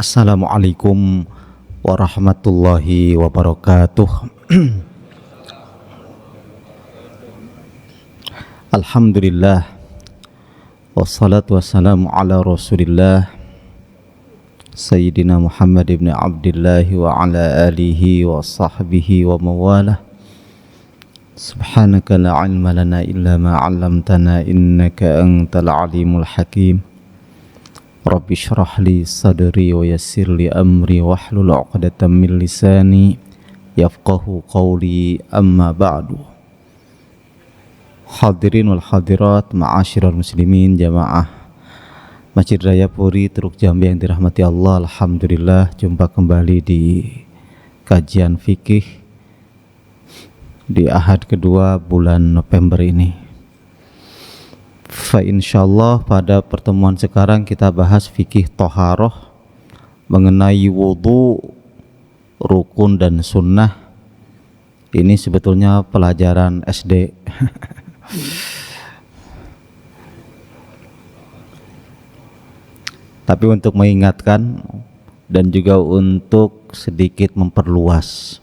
Assalamualaikum warahmatullahi wabarakatuh. Alhamdulillah, wassalatu wassalamu ala rasulillah Sayyidina Muhammad ibn Abdillah wa ala alihi wa sahbihi wa mawalah. Subhanaka la ilma lana illa ma 'allamtana innaka antal alimul hakim. Rabbi syrah li sadri wa yassir li amri wahlul 'uqdatam min lisani yafqahu qawli, amma ba'du. Hadirin wal hadirat, ma'asyiral muslimin, jamaah Masjid Raya Puri Truk Jambi yang dirahmati Allah. Alhamdulillah, jumpa kembali di kajian fikih di ahad kedua bulan November ini. Fa insyaallah pada pertemuan sekarang kita bahas fikih thaharah mengenai wudu, rukun dan sunnah. Ini sebetulnya pelajaran SD. Tapi untuk mengingatkan dan juga untuk sedikit memperluas,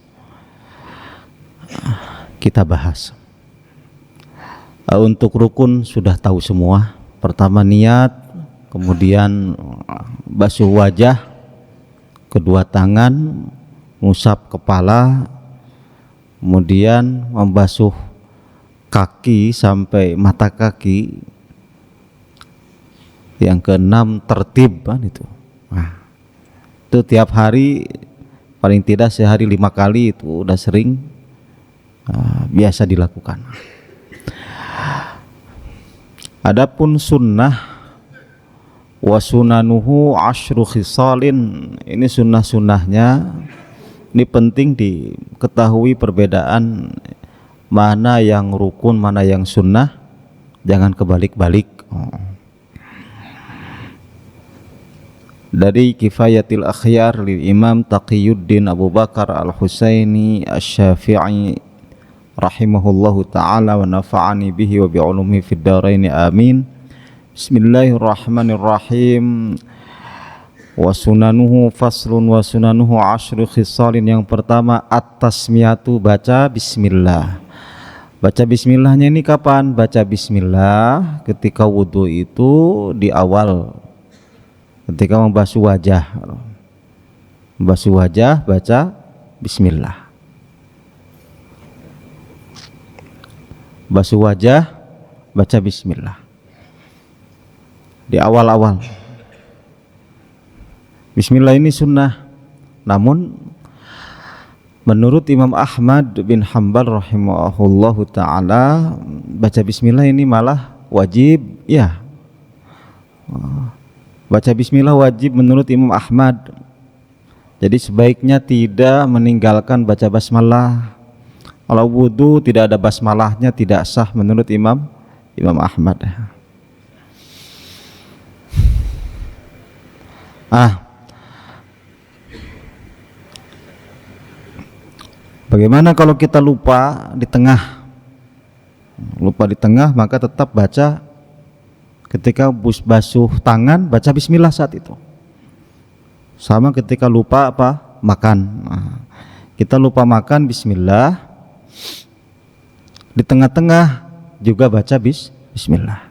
kita bahas. Untuk rukun sudah tahu semua. Pertama niat, kemudian basuh wajah, kedua tangan, ngusap kepala, kemudian membasuh kaki sampai mata kaki. Yang keenam tertib, kan itu. Nah, itu tiap hari paling tidak sehari 5 kali, itu udah sering biasa dilakukan. Adapun sunnah, wa sunanuhu asyru khisalin, ini sunnah-sunnahnya. Ini penting diketahui perbedaan mana yang rukun, mana yang sunnah. Jangan kebalik-balik. Dari Kifayatil Akhyar lil Imam Taqiyuddin Abu Bakar Al-Husaini Asy-Syafi'i rahimahullahu ta'ala wa nafa'ani bihi wa bi'ulumi fid dharain amin. Bismillahirrahmanirrahim. Wa sunanuhu faslun wa sunanuhu asyru khisalin. Yang pertama at-tasmiyatu, baca bismillah. Baca bismillahnya ini kapan? Baca bismillah ketika wudu itu di awal, ketika membasuh wajah. Membasuh wajah baca bismillah. Basuh wajah baca bismillah di awal-awal. Bismillah ini sunnah, namun menurut Imam Ahmad bin Hanbal rahimahullahu ta'ala, baca bismillah ini malah wajib. Ya, baca bismillah wajib menurut Imam Ahmad. Jadi sebaiknya tidak meninggalkan baca basmalah. Kalau wudu tidak ada basmalahnya tidak sah menurut Imam Ahmad. Bagaimana kalau kita lupa di tengah? Lupa di tengah, maka tetap baca. Ketika basuh tangan baca bismillah saat itu. Sama ketika lupa makan. Kita lupa makan, bismillah. Di tengah-tengah juga baca bismillah.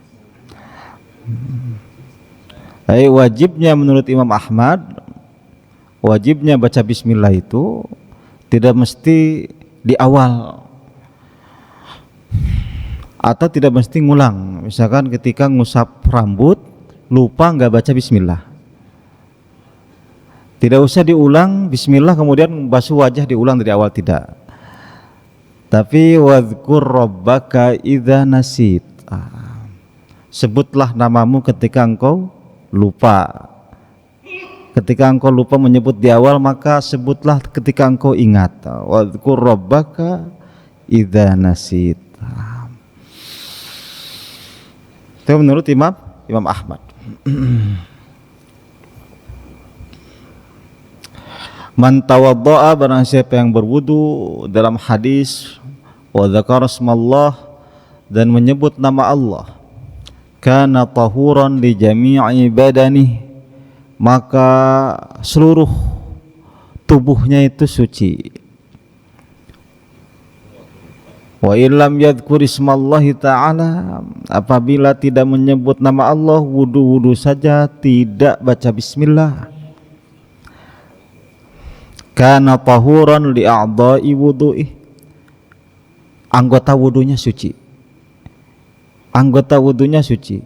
Wajibnya menurut Imam Ahmad, wajibnya baca bismillah itu tidak mesti di awal, atau tidak mesti ngulang. Misalkan ketika ngusap rambut lupa nggak baca bismillah, tidak usah diulang bismillah kemudian basuh wajah diulang dari awal, tidak. Tapi wadhkur rabbaka idza nasit, sebutlah namamu ketika engkau lupa. Ketika engkau lupa menyebut di awal, maka sebutlah ketika engkau ingat. Wadhkur rabbaka idza nasit. Itu menurut Imam Ahmad. Man tawadda'a, barang siapa yang berwudu, dalam hadis wa dzakara ismallah, dan menyebut nama Allah, kana tahuran li jami'i badani, maka seluruh tubuhnya itu suci. Wa illam yadhkur ismallahi ta'ala, apabila tidak menyebut nama Allah, wudu saja tidak baca bismillah, kana tahuran li a'dha'i wudu'i, anggota wudunya suci. Anggota wudunya suci.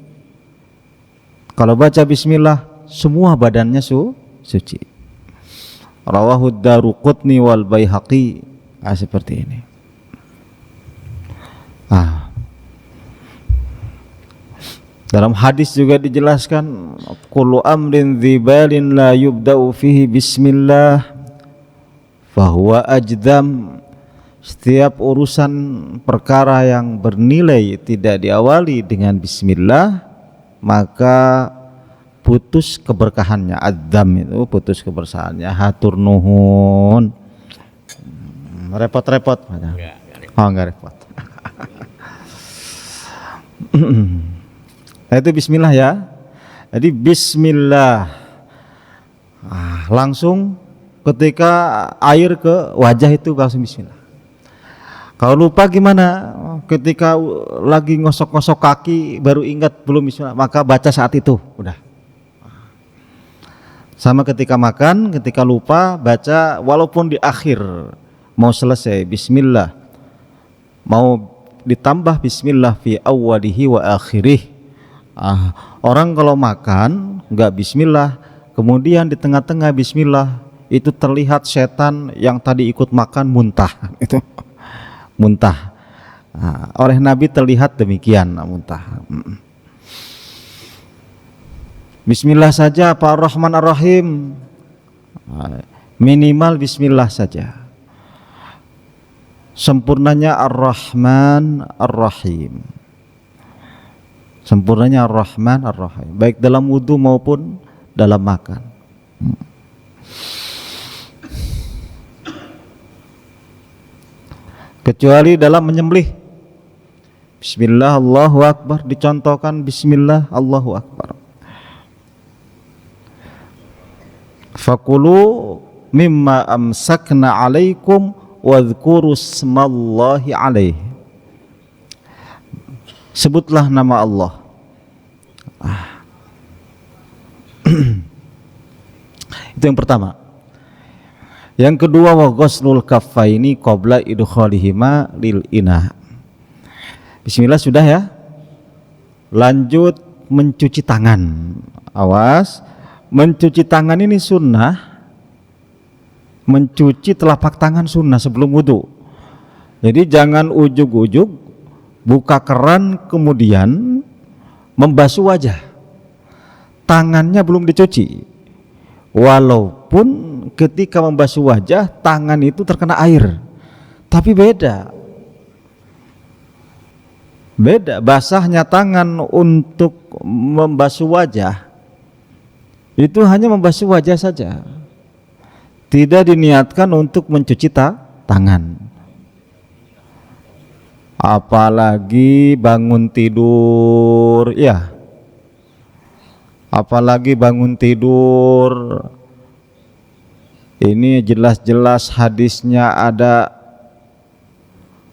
Kalau baca bismillah, semua badannya suci. Rawahu Daruqutni wal Baihaqi. Seperti ini. Dalam hadis juga dijelaskan, kullu amrin dzibalin la yubda'u fihi bismillah fahuwa ajdam. Setiap urusan perkara yang bernilai tidak diawali dengan bismillah, maka putus keberkahannya. Adzam itu putus keberkahannya. Hatur nuhun. Repot-repot. Enggak repot. Nah, itu bismillah ya. Jadi bismillah. Langsung ketika air ke wajah itu langsung bismillah. Kalau lupa gimana? Ketika lagi ngosok-ngosok kaki baru ingat belum bismillah, maka baca saat itu, udah. Sama ketika makan, ketika lupa baca walaupun di akhir mau selesai bismillah, mau ditambah bismillah fi awwalihi wa akhirih. Orang kalau makan enggak bismillah, kemudian di tengah-tengah bismillah, itu terlihat setan yang tadi ikut makan muntah. Itu muntah. Oleh Nabi terlihat demikian, muntah. Bismillah saja apa Ar-Rahman Ar-Rahim, minimal bismillah saja. Sempurnanya Ar-Rahman Ar-Rahim. Sempurnanya Ar-Rahman Ar-Rahim, baik dalam wudu maupun dalam makan. Kecuali dalam menyembelih, bismillah Allahu Akbar, dicontohkan bismillah Allahu Akbar. Fakulu mimma amsakna alaikum wadhkuru smallahi alaihi. Sebutlah nama Allah. Itu yang pertama. Yang kedua, wa ghuslul kaffaini qabla idkhalihima lil ina. Bismillah sudah ya. Lanjut mencuci tangan. Awas, mencuci tangan ini sunnah. Mencuci telapak tangan sunnah sebelum wudu. Jadi jangan ujug-ujug buka keran kemudian membasuh wajah, tangannya belum dicuci. Walaupun ketika membasuh wajah tangan itu terkena air, tapi beda basahnya tangan untuk membasuh wajah itu hanya membasuh wajah saja, tidak diniatkan untuk mencuci tangan. Apalagi bangun tidur, ya. Apalagi bangun tidur. Ini jelas-jelas hadisnya ada.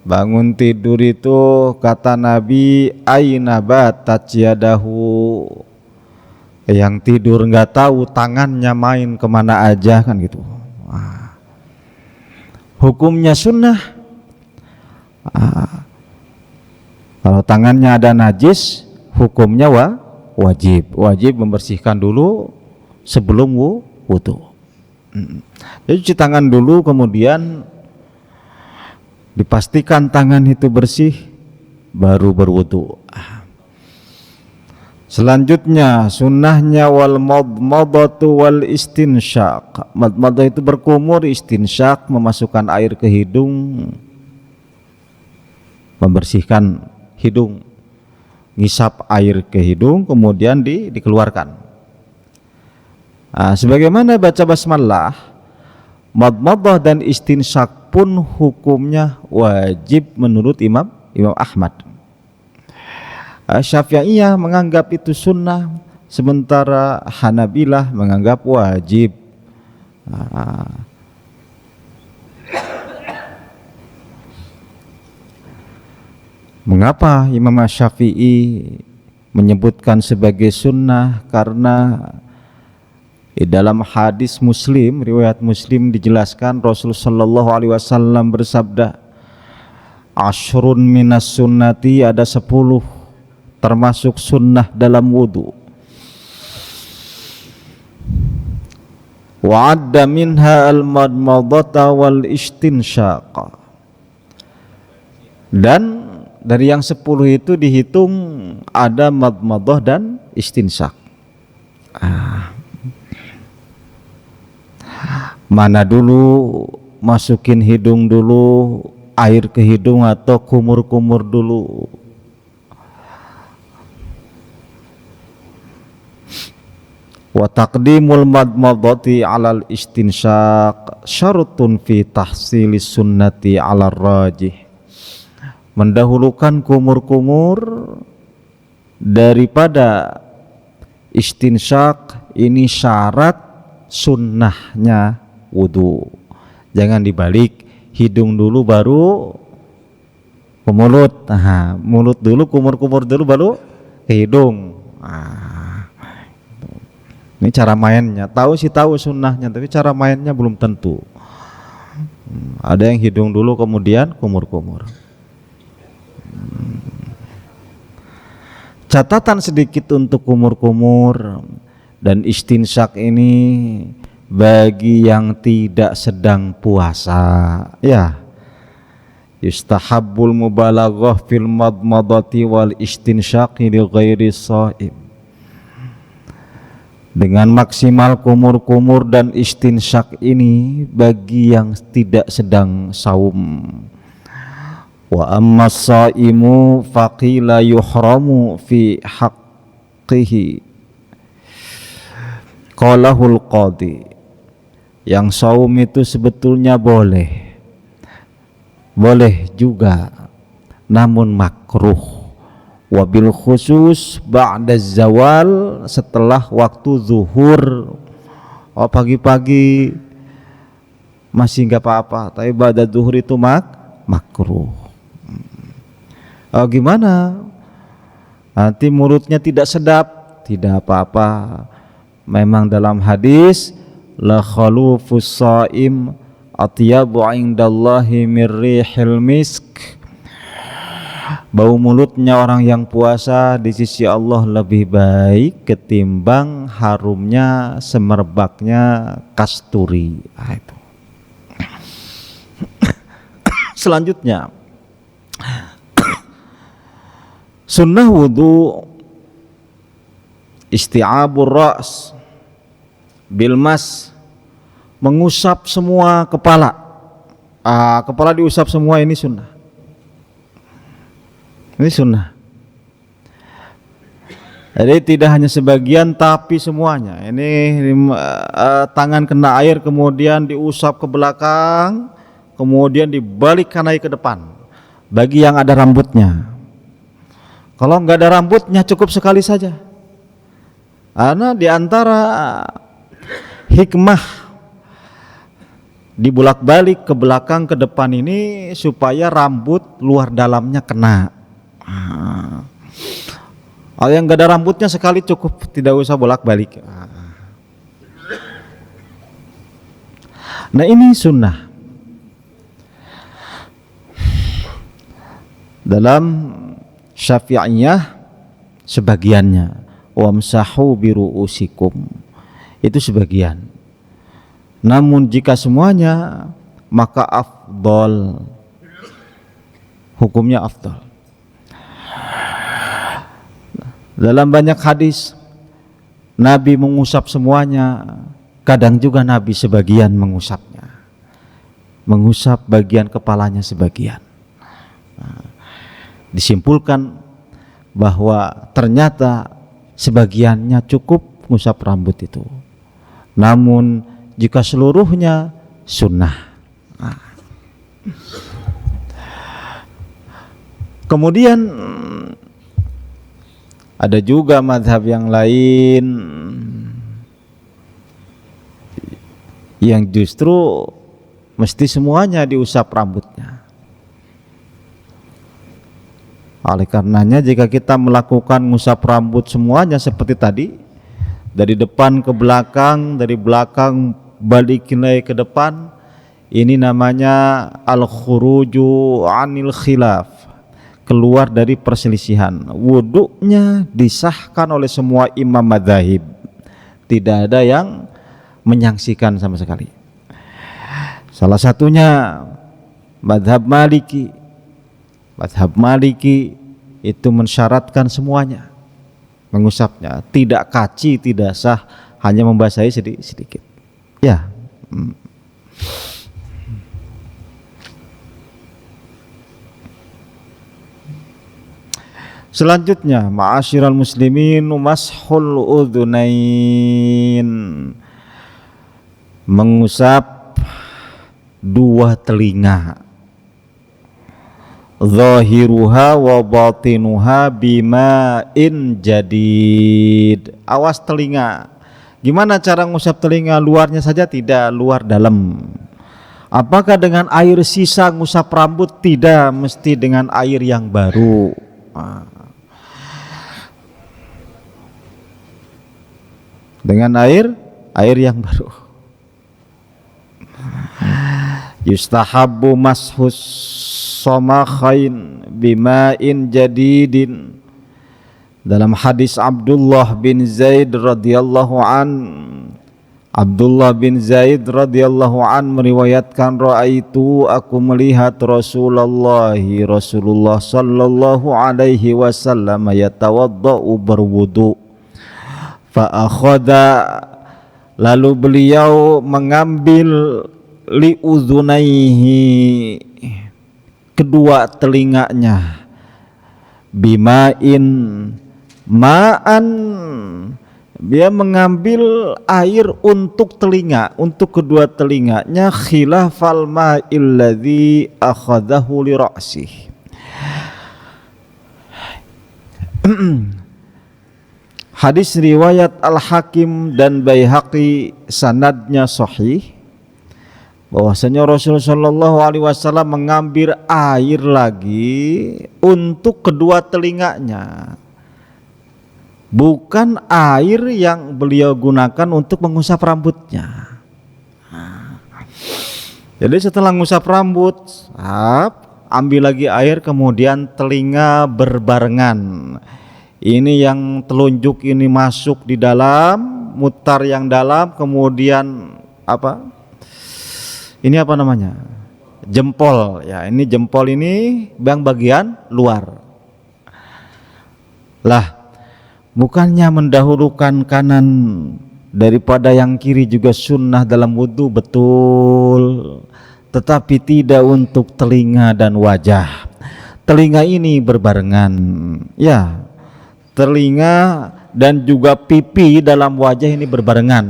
Bangun tidur itu kata Nabi, aina batat yadahu. Yang tidur nggak tahu tangannya main kemana aja kan gitu. Hukumnya sunnah. Kalau tangannya ada najis, hukumnya wajib membersihkan dulu sebelum wudu. Jadi cuci tangan dulu, kemudian dipastikan tangan itu bersih, baru berwudu. Selanjutnya sunnahnya wal madmadatu wal istinsyaq. Madmadah itu berkumur, istinsyaq memasukkan air ke hidung, membersihkan hidung, ngisap air ke hidung kemudian dikeluarkan. Sebagaimana baca basmalah, madmadah dan istinsyak pun hukumnya wajib menurut Imam Ahmad. Syafi'iyah menganggap itu sunnah, sementara Hanabilah menganggap wajib. Mengapa Imam Syafi'i menyebutkan sebagai sunnah? Karena di dalam hadis Muslim, riwayat Muslim dijelaskan Rasulullah sallallahu alaihi wasallam bersabda, "Ashrun minas sunnati," ada 10 termasuk sunnah dalam wudu. Wa adda minha al-madmadata wal istinsyaq. Dan dari yang 10 itu dihitung ada madmadah dan istinsyaq. Mana dulu, masukin hidung dulu, air ke hidung atau kumur-kumur dulu? Wa taqdimul madmadati 'alal istinsyaq syaratun fi tahsilis sunnati 'alar rajih. Mendahulukan kumur-kumur daripada istinsyaq ini syarat sunnahnya wudu. Jangan dibalik, hidung dulu baru ke mulut. Mulut dulu, kumur-kumur dulu baru ke hidung. Ini cara mainnya. Tahu sunnahnya, tapi cara mainnya belum tentu. Ada yang hidung dulu kemudian kumur-kumur. Catatan sedikit untuk kumur-kumur dan istinsyaq ini bagi yang tidak sedang puasa, ya. Yustahabbul mubalaghah fil madmadati wal istinsyaqi li ghairi shaim. Dengan maksimal kumur-kumur dan istinsyaq ini bagi yang tidak sedang saum. Wa amma shaimu faqila yuhramu fi haqqihi. Qalahul qadi. Yang saum itu sebetulnya boleh juga, namun makruh. Wabil khusus ba'da zawal, setelah waktu zuhur. Pagi-pagi masih nggak apa-apa, tapi ba'da zuhur itu makruh. Gimana? Nanti mulutnya tidak sedap, tidak apa-apa. Memang dalam hadis la khalufus shaim atyabu indallahi mir rihil misk. Bau mulutnya orang yang puasa di sisi Allah lebih baik ketimbang harumnya semerbaknya kasturi. Itu. Selanjutnya, sunnah wudu isti'abur ra's bil mas, mengusap semua kepala. Kepala diusap semua, ini sunnah. Ini sunnah. Jadi tidak hanya sebagian tapi semuanya. Ini tangan kena air kemudian diusap ke belakang, kemudian dibalikkan lagi ke depan. Bagi yang ada rambutnya. Kalau nggak ada rambutnya cukup sekali saja. Karena di antara hikmah dibulak-balik ke belakang ke depan ini supaya rambut luar dalamnya kena. Kalau yang nggak ada rambutnya sekali cukup, tidak usah bolak-balik. Nah ini sunnah. Dalam Syafi'iyah sebagiannya, wamsahu biru'usikum, itu sebagian. Namun jika semuanya maka afdal, hukumnya afdal. Dalam banyak hadis Nabi mengusap semuanya, kadang juga Nabi sebagian mengusapnya, mengusap bagian kepalanya sebagian. Disimpulkan bahwa ternyata sebagiannya cukup mengusap rambut itu. Namun jika seluruhnya sunnah. Kemudian Ada juga mazhab yang lain yang justru mesti semuanya diusap rambutnya. Oleh karenanya jika kita melakukan ngusap rambut semuanya seperti tadi, dari depan ke belakang, dari belakang balikin lagi ke depan, ini namanya al-khuruju anil khilaf, keluar dari perselisihan. Wudunya disahkan oleh semua imam madzhab, tidak ada yang menyangsikan sama sekali. Salah satunya mazhab Maliki. Mazhab Maliki itu mensyaratkan semuanya mengusapnya, tidak kaci, tidak sah, hanya membasahi sedikit. Ya. Selanjutnya, ma'asyiral muslimin, mashul udhunain, mengusap dua telinga, zahiruha wa batinuha bima'in jadid. Awas telinga, gimana cara ngusap telinga? Luarnya saja tidak, luar dalam. Apakah dengan air sisa ngusap rambut? Tidak, mesti dengan air yang baru. Dengan air yang baru. Yustahabbu mashus somakhain bima'in jadidin. Dalam hadis Abdullah bin Zaid radhiyallahu an, Abdullah bin Zaid radhiyallahu an meriwayatkan, ra'aitu, aku melihat Rasulullah sallallahu alaihi wasallam yatawaddau, berwudu, fa akhadha, lalu beliau mengambil li udhunaihi, kedua telinganya, bima'in, ma'an, dia mengambil air untuk telinga, untuk kedua telinganya, khilafal ma'il ladzi akhadahu li ra'sih. Hadis riwayat Al-Hakim dan Baihaqi, sanadnya sahih, bahwasanya Rasulullah sallallahu alaihi wasallam mengambil air lagi untuk kedua telinganya, bukan air yang beliau gunakan untuk mengusap rambutnya. Jadi setelah mengusap rambut, ambil lagi air, kemudian telinga berbarengan. Ini yang telunjuk ini masuk di dalam, mutar yang dalam, kemudian apa? Ini apa namanya? Jempol. Ya, ini jempol ini yang bagian luar. Lah, bukannya mendahulukan kanan daripada yang kiri juga sunnah dalam wudu, betul, tetapi tidak untuk telinga dan wajah. Telinga ini berbarengan, ya, telinga dan juga pipi dalam wajah ini berbarengan.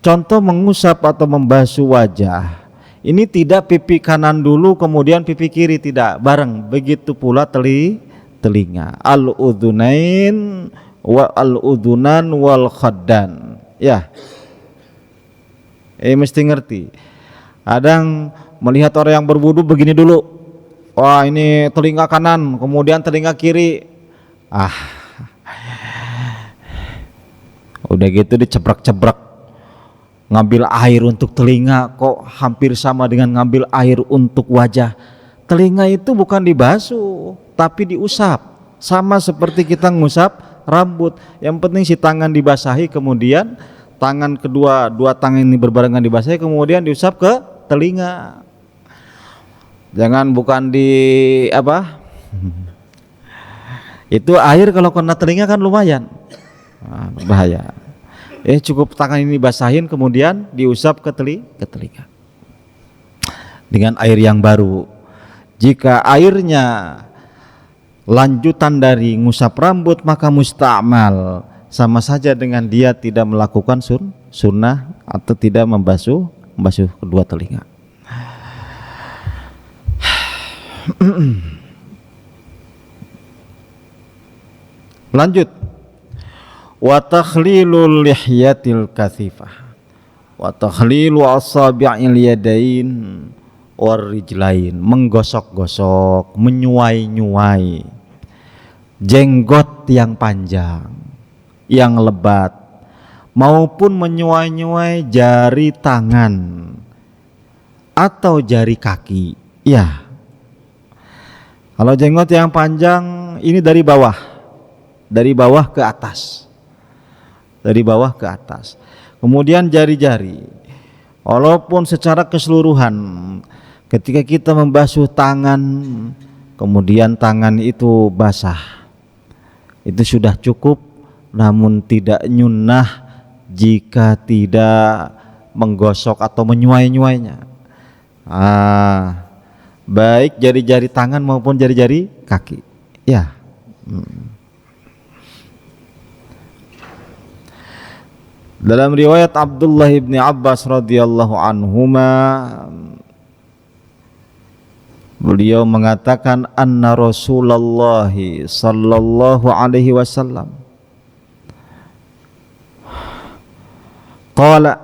Contoh mengusap atau membasuh wajah, ini tidak pipi kanan dulu kemudian pipi kiri, tidak, bareng. Begitu pula telinga, al-udhunain wa al-udhunan wal khaddan. Ya, mesti ngerti. Kadang melihat orang yang berwudu begini dulu, wah ini telinga kanan, kemudian telinga kiri, udah gitu dicebrek-cebrek. Ngambil air untuk telinga kok hampir sama dengan ngambil air untuk wajah. Telinga itu bukan dibasuh tapi diusap, sama seperti kita ngusap rambut. Yang penting si tangan dibasahi, kemudian tangan dua tangan ini berbarengan dibasahi, kemudian diusap ke telinga. Jangan bukan di apa? Itu air kalau kena telinga kan lumayan, bahaya. Cukup tangan ini basahin kemudian diusap ke telinga dengan air yang baru. Jika airnya lanjutan dari ngusap rambut maka musta'mal, sama saja dengan dia tidak melakukan sunnah atau tidak membasuh kedua telinga. Lanjut. Wa takhlilul lihyatil kathifah wa takhlilu asabi'il yadain warijlain, menggosok-gosok, menyuai-nyuai jenggot yang panjang, yang lebat, maupun menyuai-nyuai jari tangan atau jari kaki. Ya, kalau jenggot yang panjang ini dari bawah ke atas, dari bawah ke atas. Kemudian jari-jari, walaupun secara keseluruhan ketika kita membasuh tangan, kemudian tangan itu basah, itu sudah cukup, namun tidak nyunnah jika tidak menggosok atau menyuai-nyuainya. Baik jari-jari tangan maupun jari-jari kaki. Ya. Dalam riwayat Abdullah ibni Abbas radhiyallahu anhuma, beliau mengatakan anna Rasulullah sallallahu alaihi wasallam qala,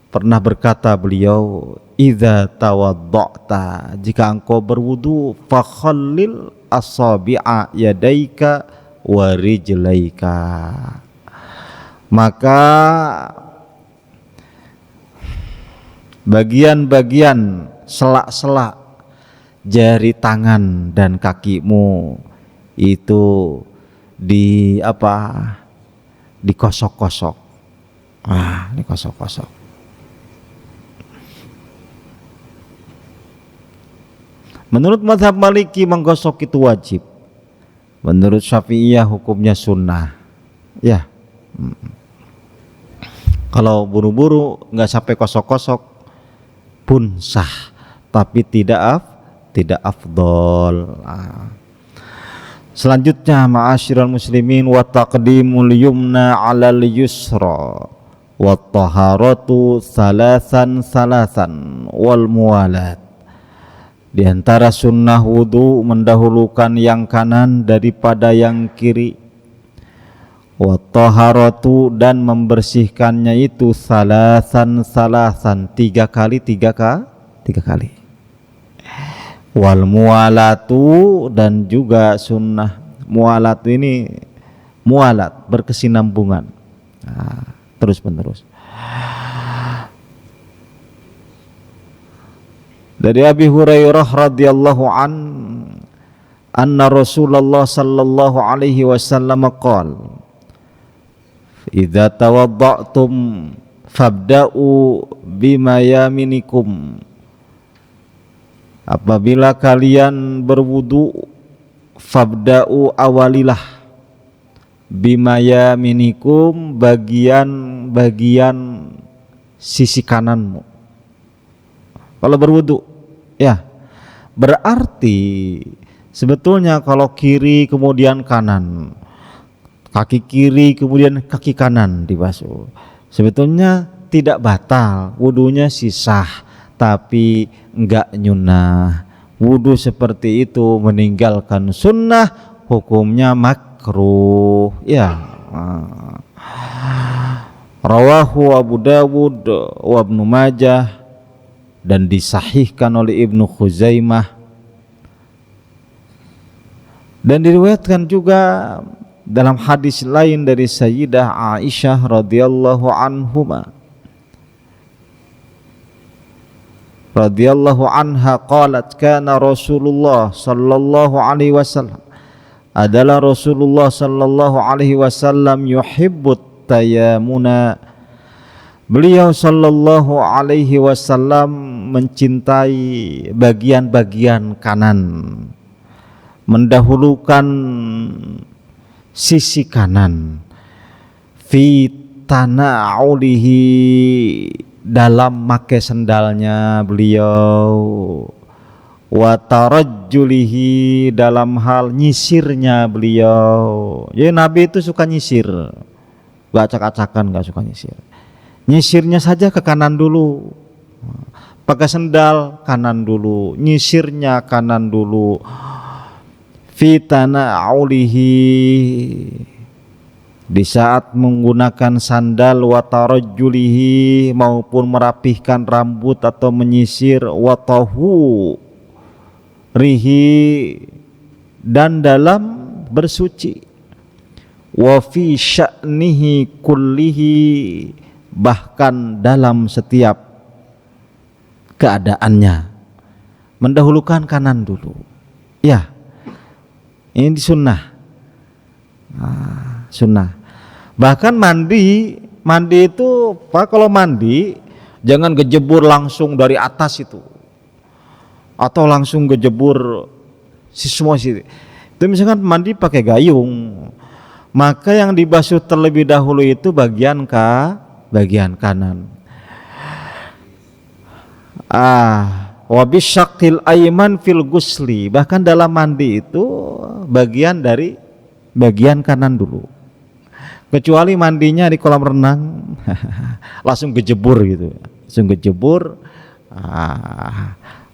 pernah berkata beliau, idza tawadda'ta, jika engkau berwudu, fakhallil asabi'a yadaika wa rijlaika, maka bagian-bagian selak-selak jari tangan dan kakimu itu dikosok-kosok. Dikosok-kosok. Menurut mazhab Maliki menggosok itu wajib. Menurut Syafi'iyah hukumnya sunnah. Ya. Kalau buru-buru nggak sampai kosok-kosok pun sah, tapi tidak afdol. Selanjutnya, ma'asyiral muslimin, wa taqdimul yumna 'alal yusra wa taharatu salasan wal muwalat. Di antara sunnah wudu mendahulukan yang kanan daripada yang kiri. Wa taharatu, dan membersihkannya itu salasan 3 kali. Wal muwalatu, dan juga sunnah muwalat ini muwalat, berkesinambungan, terus menerus. Dari Abi Hurairah radhiyallahu anna Rasulullah sallallahu alaihi wasallam qala, idza tawadda'tum fabda'u bima yaminikum, apabila kalian berwudu, fabda'u, awalilah, bima yaminikum, bagian sisi kananmu. Kalau berwudu, ya, berarti sebetulnya kalau kiri kemudian kanan, kaki kiri kemudian kaki kanan dibasuh, sebetulnya tidak batal, wudunya sih sah, tapi enggak nyunnah. Wudu seperti itu meninggalkan sunnah, hukumnya makruh. Ya. Rawahu Abu Dawud wa Ibnu Majah, dan disahihkan oleh Ibnu Khuzaimah, dan diriwayatkan juga dalam hadis lain dari Sayyidah Aisyah radhiyallahu anha qalat, kana Rasulullah sallallahu alaihi wasallam, adalah Rasulullah sallallahu alaihi wasallam, yuhibbut tayamuna, beliau sallallahu alaihi wasallam mencintai bagian-bagian kanan, mendahulukan sisi kanan, fi tana'ulihi, dalam make sendalnya beliau, wa tarajjulihi, dalam hal nyisirnya beliau. Ya, Nabi itu suka nyisir, gak acak-acakan, gak suka nyisir. Nyisirnya saja ke kanan dulu, pakai sendal kanan dulu, nyisirnya kanan dulu. fi tana'ulihi, di saat menggunakan sandal, wa tarajjulihi, maupun merapihkan rambut atau menyisir, wa tahurihi, dan dalam bersuci, wa fi sya'nihi kullihi, bahkan dalam setiap keadaannya. Mendahulukan kanan dulu. Ya, ini sunnah. Sunnah. Bahkan mandi itu Pak, kalau mandi jangan gejebur langsung dari atas itu, atau langsung gejebur semua sih. Itu misalkan mandi pakai gayung, maka yang dibasuh terlebih dahulu itu bagian kanan. Wa bisyaqil ayman fil gusli, bahkan dalam mandi itu bagian dari bagian kanan dulu. Kecuali mandinya di kolam renang langsung gejebur gitu,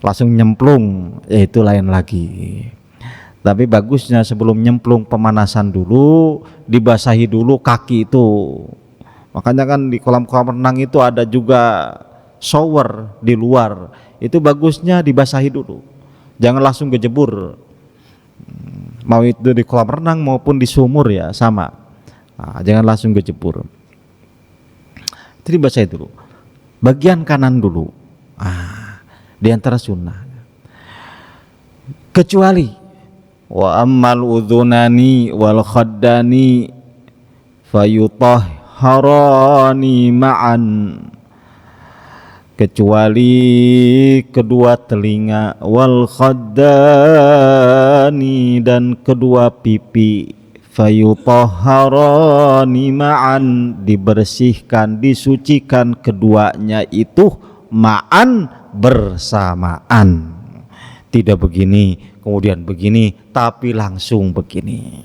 langsung nyemplung, ya itu lain lagi. Tapi bagusnya sebelum nyemplung pemanasan dulu, dibasahi dulu kaki itu. Makanya kan di kolam-kolam renang itu ada juga shower di luar, itu bagusnya dibasahi dulu, jangan langsung gejebur. Mau itu di kolam renang maupun di sumur ya sama. Jangan langsung gejebur. Itu dibasahi dulu. Bagian kanan dulu. Di antara sunnah. Kecuali wa ammal udhunani wal khaddani fayutahharani ma'an, kecuali kedua telinga, wal khaddani, dan kedua pipi, fayutahharani ma'an, dibersihkan, disucikan keduanya itu ma'an, bersamaan. Tidak begini kemudian begini, tapi langsung begini.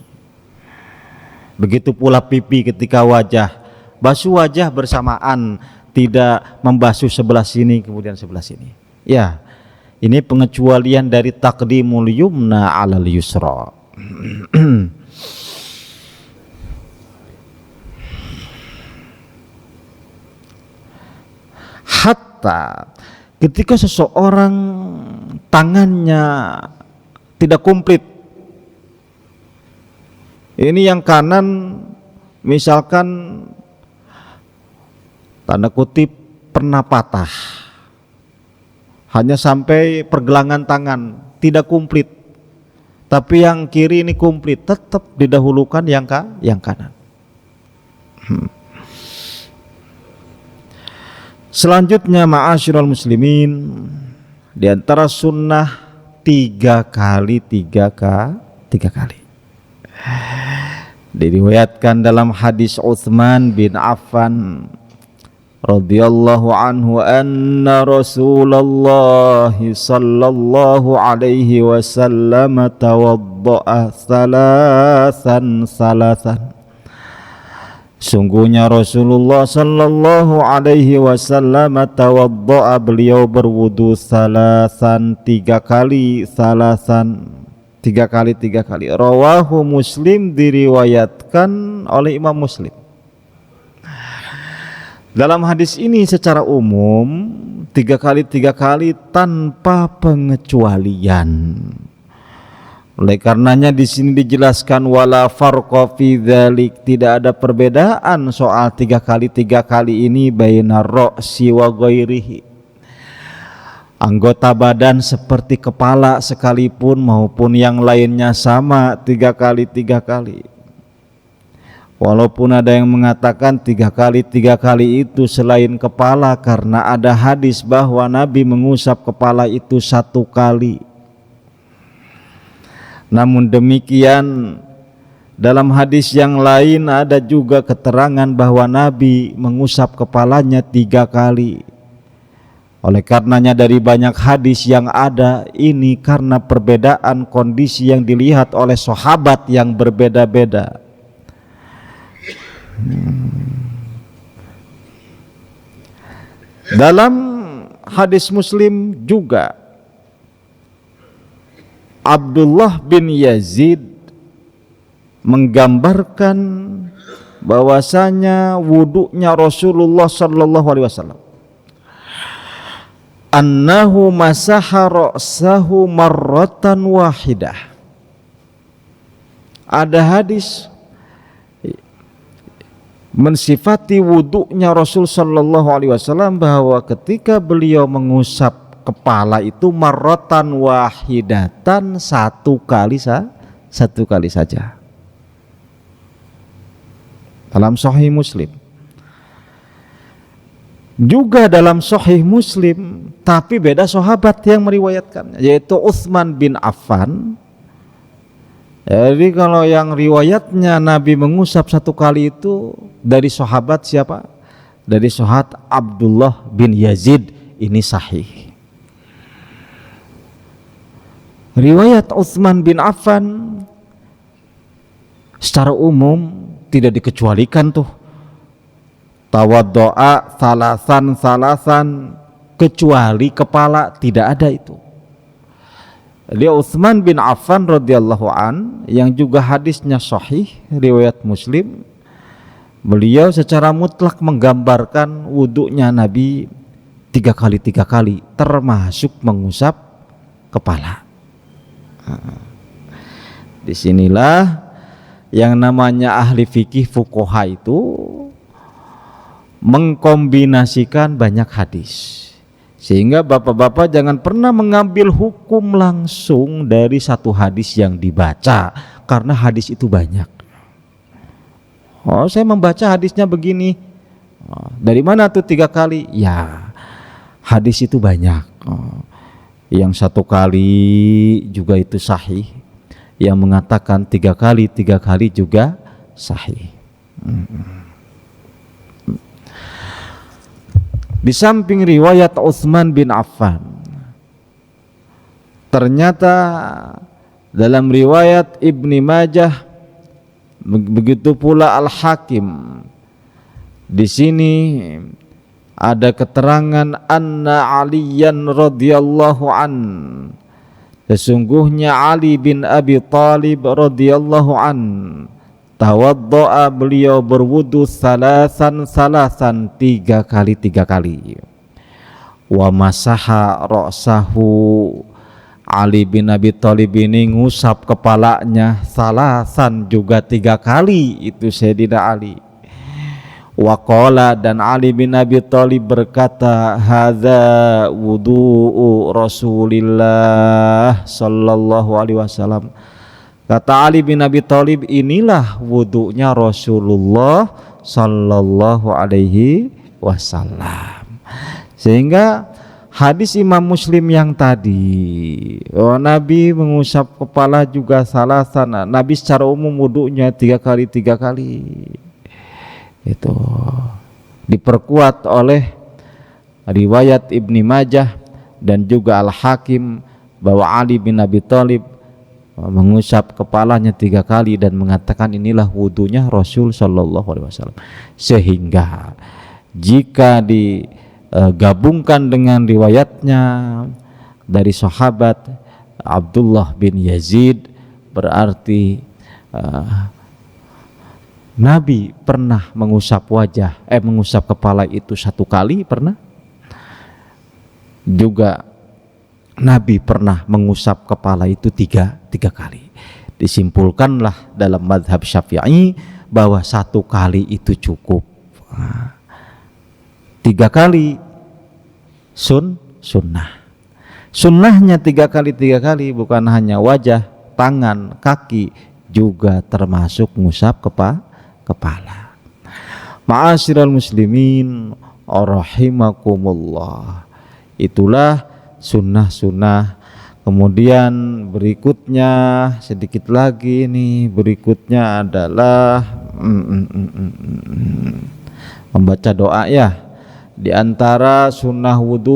Begitu pula pipi ketika wajah, basuh wajah bersamaan, tidak membasuh sebelah sini kemudian sebelah sini. Ya, ini pengecualian dari taqdimul yumna 'alal yusra. Hatta ketika seseorang tangannya tidak komplit, ini yang kanan misalkan tanda kutip pernah patah, hanya sampai pergelangan tangan, tidak komplit, tapi yang kiri ini komplit, tetap didahulukan yang kanan. Selanjutnya ma'asyiral muslimin, di antara sunnah 3 kali. Diriwayatkan dalam hadis Utsman bin Affan radhiyallahu anhu anna Rasulullah sallallahu alaihi wasallam tawadda'a salasan. Sungguhnya Rasulullah sallallahu alaihi wasallam tawadda'a, beliau berwudu salasan, 3 kali, tiga kali. Rawahu Muslim, diriwayatkan oleh Imam Muslim. Dalam hadis ini secara umum 3 kali tanpa pengecualian. Oleh karenanya di sini dijelaskan wala farqa fi dzalik, tidak ada perbedaan soal 3 kali ini bainar ra'si wa ghairihi. Anggota badan seperti kepala sekalipun maupun yang lainnya sama 3 kali. Walaupun ada yang mengatakan 3 kali itu selain kepala, karena ada hadis bahwa Nabi mengusap kepala itu 1 kali. Namun demikian dalam hadis yang lain ada juga keterangan bahwa Nabi mengusap kepalanya 3 kali. Oleh karenanya dari banyak hadis yang ada ini karena perbedaan kondisi yang dilihat oleh sahabat yang berbeda-beda. Dalam hadis Muslim juga Abdullah bin Yazid menggambarkan bahwasanya wudunya Rasulullah sallallahu alaihi wasallam annahu masaha ra'sahu marratan wahidah. Ada hadis mensifati wudunya Rasul sallallahu alaihi wasallam bahwa ketika beliau mengusap kepala itu marratan wahidatan, satu kali saja. Dalam Sahih Muslim. Juga dalam Sahih Muslim, tapi beda sahabat yang meriwayatkannya, yaitu Utsman bin Affan. Jadi kalau yang riwayatnya Nabi mengusap satu kali itu dari sahabat siapa? Dari sahabat Abdullah bin Yazid, ini sahih. Riwayat Utsman bin Affan secara umum tidak dikecualikan tuh. Tawaddo'a salasan kecuali kepala, tidak ada itu. Dia Utsman bin Affan radhiyallahu an yang juga hadisnya sahih riwayat Muslim, beliau secara mutlak menggambarkan wudunya Nabi 3 kali termasuk mengusap kepala. Disinilah yang namanya ahli fikih fuqaha itu mengkombinasikan banyak hadis, sehingga bapak-bapak jangan pernah mengambil hukum langsung dari satu hadis yang dibaca, karena hadis itu banyak. Oh, saya membaca hadisnya begini, dari mana tuh 3 kali? Ya, hadis itu banyak. Yang 1 kali juga itu sahih, yang mengatakan 3 kali juga sahih. Di samping riwayat Utsman bin Affan, ternyata dalam riwayat Ibni Majah, begitu pula Al-Hakim, di sini ada keterangan anna Aliyan radhiyallahu an, sesungguhnya Ali bin Abi Thalib radhiyallahu an, tawaddo'a, beliau berwudu salasan 3 kali. Wa masaha ra'sahu, Ali bin Abi Thalib ini ngusap kepalanya salasan juga 3 kali, itu Sayyidina Ali. Wa qala, dan Ali bin Abi Thalib berkata, hadza wudu'u Rasulillah sallallahu alaihi wasallam. Kata Ali bin Abi Thalib, inilah wudunya Rasulullah sallallahu alaihi wasallam. Sehingga hadis Imam Muslim yang tadi, Nabi mengusap kepala juga salasan, Nabi secara umum wudunya 3 kali. Itu diperkuat oleh riwayat Ibni Majah dan juga Al-Hakim bahwa Ali bin Abi Thalib mengusap kepalanya 3 kali dan mengatakan inilah wudunya Rasul sallallahu alaihi wasallam. Sehingga jika digabungkan dengan riwayatnya dari sahabat Abdullah bin Yazid, berarti Nabi pernah mengusap mengusap kepala itu 1 kali pernah. Juga Nabi pernah mengusap kepala itu 3 kali. Disimpulkanlah dalam mazhab Syafi'i bahwa 1 kali itu cukup. 3 kali sunnah. Sunnahnya 3 kali, bukan hanya wajah, tangan, kaki, juga termasuk ngusap kepala. Ma'asyiral muslimin rahimakumullah. Itulah sunnah. Kemudian berikutnya sedikit lagi nih, berikutnya adalah membaca doa ya. Di antara sunnah wudu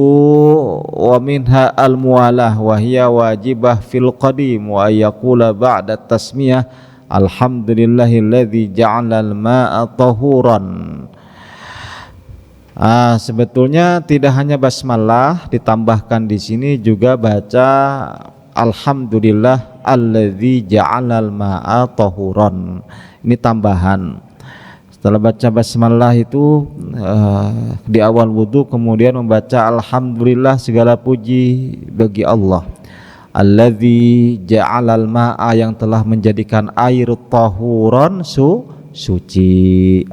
wa minha al-muwalah wa hiya wajibah fil qadim wa yaqula ba'da tasmiyah alhamdulillahilladzi ja'alal ma'a tahuran. Sebetulnya tidak hanya basmalah, ditambahkan di sini juga baca alhamdulillah alladzi ja'alal ma'a tahuran. Ini tambahan. Setelah baca basmalah itu di awal wudu, kemudian membaca alhamdulillah, segala puji bagi Allah. Alladzi ja'alal ma'a, yang telah menjadikan air tahuran, suci.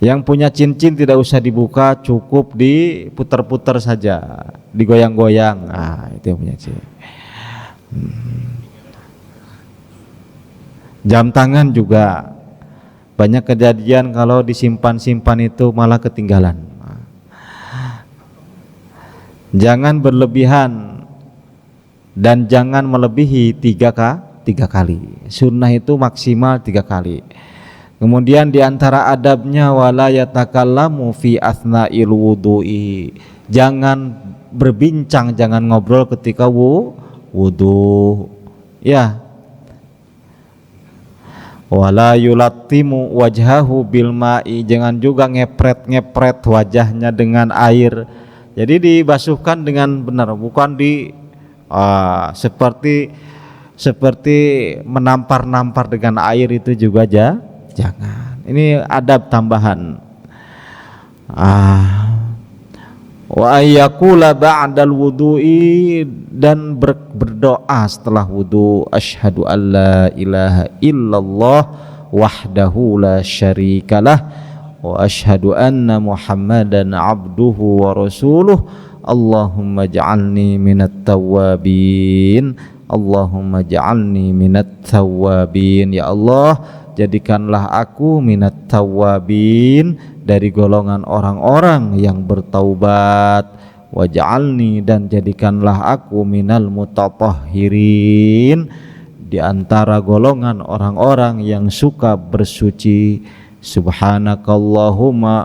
Yang punya cincin tidak usah dibuka, cukup diputar-putar saja, digoyang-goyang. Itu yang punya cincin. Jam tangan juga banyak kejadian kalau disimpan-simpan itu malah ketinggalan. Jangan berlebihan dan jangan melebihi 3 kali. Sunnah itu maksimal 3 kali. Kemudian diantara adabnya wala yatakallamu fi asna'il wudu'i, jangan berbincang, jangan ngobrol ketika wudu. Ya. Wala yulattimu wajhahu bil ma'i, jangan juga ngepret wajahnya dengan air. Jadi dibasuhkan dengan benar, bukan seperti menampar-nampar dengan air, itu juga jangan. Ini adab tambahan. Wa ayyakula ba'dal wudu'i, dan berdoa setelah wudu, asyhadu alla ilaha illallah wahdahu la syarikalah wa asyhadu anna muhammadan abduhu wa rasuluh, Allahumma ja'alni minat tawwabin, Allahumma ja'alni minat tawwabin. Ya Allah, jadikanlah aku minat tawwabin, dari golongan orang-orang yang bertaubat. Waj'alni, dan jadikanlah aku minal mutatahhirin, di antara golongan orang-orang yang suka bersuci. Subhanakallahumma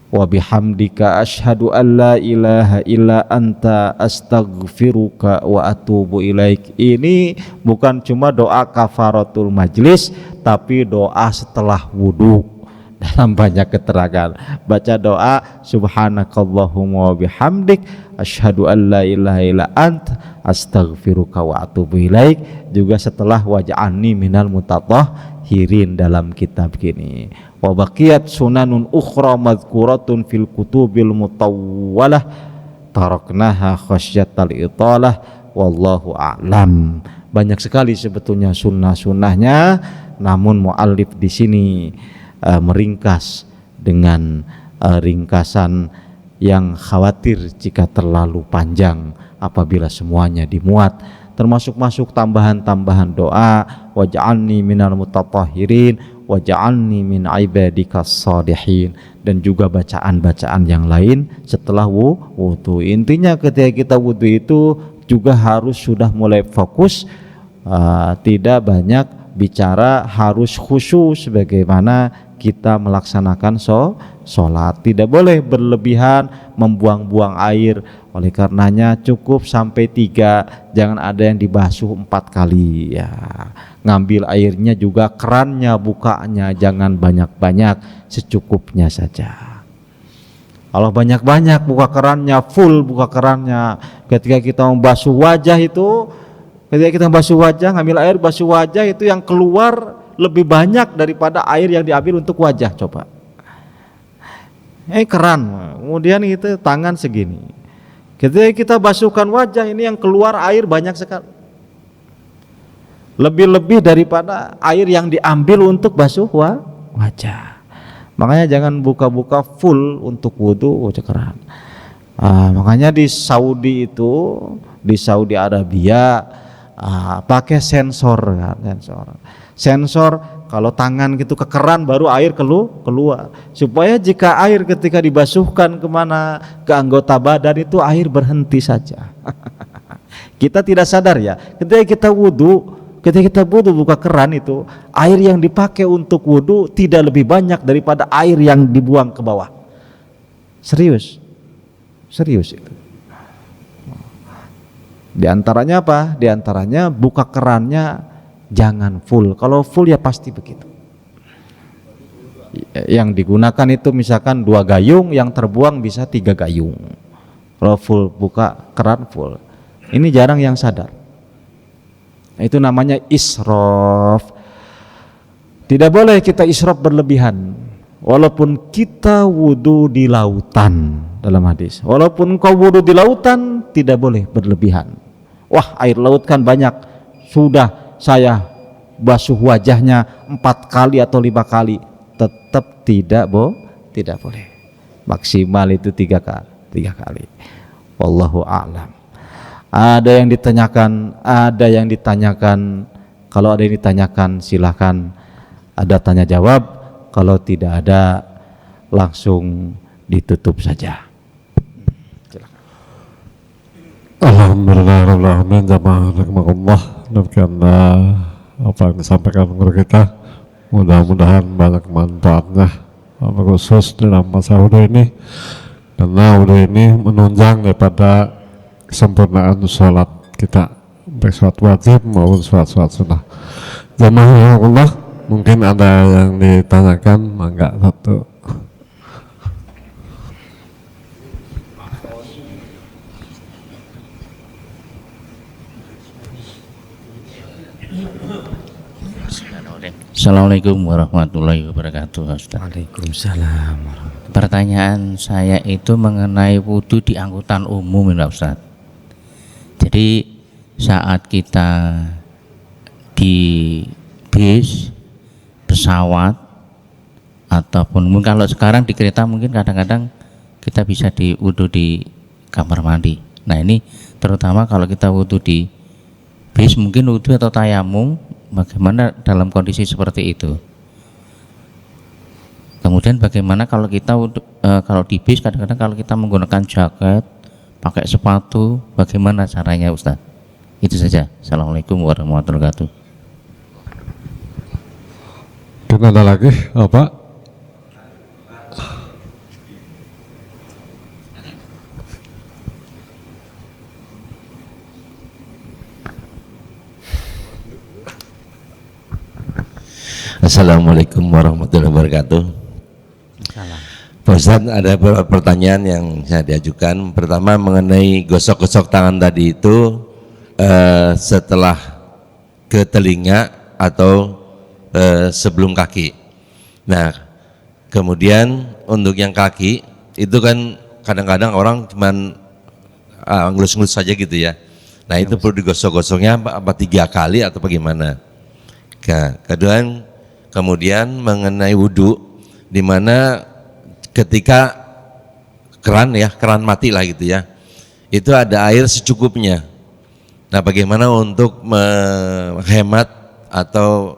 wa bihamdika asyhadu an la ilaha illa anta astaghfiruka wa atubu ilaik. Ini bukan cuma doa kafaratul majlis, tapi doa setelah wudu. Dalam banyak keterangan baca doa subhanakallahumma wa bihamdik asyhadu an la ilaha illa anta astaghfiruka wa atubu ilaik, juga setelah waj'alni minal mutatahhirin dalam kitab gini. Wa baqiyat sunanun ukhra madhkuratun fil kutubil mutawwalah taraknaha khasyatal italah wallahu a'lam. Banyak sekali sebetulnya sunnah-sunnahnya, namun muallif di sini meringkas dengan ringkasan yang khawatir jika terlalu panjang apabila semuanya dimuat, termasuk tambahan-tambahan doa, waj'alni minal mutatahhirin waj'alni min ibadikas shalihin, dan juga bacaan-bacaan yang lain setelah wudu. Intinya ketika kita wudu itu juga harus sudah mulai fokus, tidak banyak bicara, harus khusyuk sebagaimana kita melaksanakan sholat. Tidak boleh berlebihan membuang-buang air. Oleh karenanya cukup sampai 3, jangan ada yang dibasuh 4 kali ya. Ngambil airnya juga kerannya, bukanya jangan banyak-banyak, secukupnya saja. Kalau banyak-banyak buka kerannya, full buka kerannya, ketika kita membasuh wajah itu, ketika kita basuh wajah, ngambil air basuh wajah itu yang keluar lebih banyak daripada air yang diambil untuk wajah. Coba keran, kemudian itu tangan segini, ketika kita basuhkan wajah, ini yang keluar air banyak sekali, lebih-lebih daripada air yang diambil untuk basuh wajah. Makanya jangan buka-buka full untuk wudu keran. Makanya di Saudi itu, di Saudi Arabia, pakai sensor kan, sensor kalau tangan gitu ke keran baru air keluar, supaya jika air ketika dibasuhkan kemana, ke anggota badan itu air berhenti saja. Kita tidak sadar ya, ketika kita wudu buka keran itu, air yang dipakai untuk wudu tidak lebih banyak daripada air yang dibuang ke bawah. Serius itu. Di antaranya apa? Di antaranya buka kerannya jangan full. Kalau full ya pasti begitu. yang digunakan itu misalkan 2 gayung, yang terbuang bisa 3 gayung. Kalau full buka keran full. Ini jarang yang sadar. Itu namanya israf. Tidak boleh kita israf berlebihan. Walaupun kita wudu di lautan, dalam hadis. Walaupun kau wudu di lautan, tidak boleh berlebihan. Wah, air laut kan banyak. Sudah saya basuh wajahnya 4 kali atau 5 kali. Tetap tidak boleh. Maksimal itu 3 kali. Wallahu a'lam. Ada yang ditanyakan. Kalau ada yang ditanyakan silahkan ada tanya jawab. Kalau tidak ada langsung ditutup saja. Alhamdulillahirrahmanirrahim. Jamaah rahimakumullah. Demikianlah apa yang disampaikan guru kita. Mudah-mudahan banyak manfaatnya, khusus dalam masa wudhu ini, karena wudhu ini menunjang daripada kesempurnaan sholat kita, baik sholat wajib maupun sholat sunnah. Jamaah Allah, mungkin ada yang ditanyakan, mangga satu. Assalamualaikum warahmatullahi wabarakatuh, Ustaz. Waalaikumsalam. Pertanyaan saya itu mengenai wudhu di angkutan umum, ya Ustaz. Jadi saat kita di bis, pesawat, ataupun mungkin kalau sekarang di kereta mungkin kadang-kadang kita bisa di wudhu di kamar mandi. Nah ini terutama kalau kita wudhu di bis, mungkin wudhu atau tayamum, bagaimana dalam kondisi seperti itu? Kemudian bagaimana kalau kita kalau di bis, kadang-kadang kalau kita menggunakan jaket, pakai sepatu, bagaimana caranya Ustaz? Itu saja. Assalamualaikum warahmatullahi wabarakatuh. Kita ada lagi apa? Assalamualaikum warahmatullahi wabarakatuh. Pak Ustadz, ada beberapa pertanyaan yang saya diajukan. Pertama mengenai gosok-gosok tangan tadi itu setelah ke telinga atau sebelum kaki. Nah, kemudian untuk yang kaki itu kan kadang-kadang orang cuman ngelus-ngelus saja gitu ya. Nah itu perlu digosok-gosoknya apa 3 kali atau bagaimana? Kedua, kemudian mengenai wudhu, di mana ketika keran mati lah gitu ya, itu ada air secukupnya. Nah bagaimana untuk menghemat atau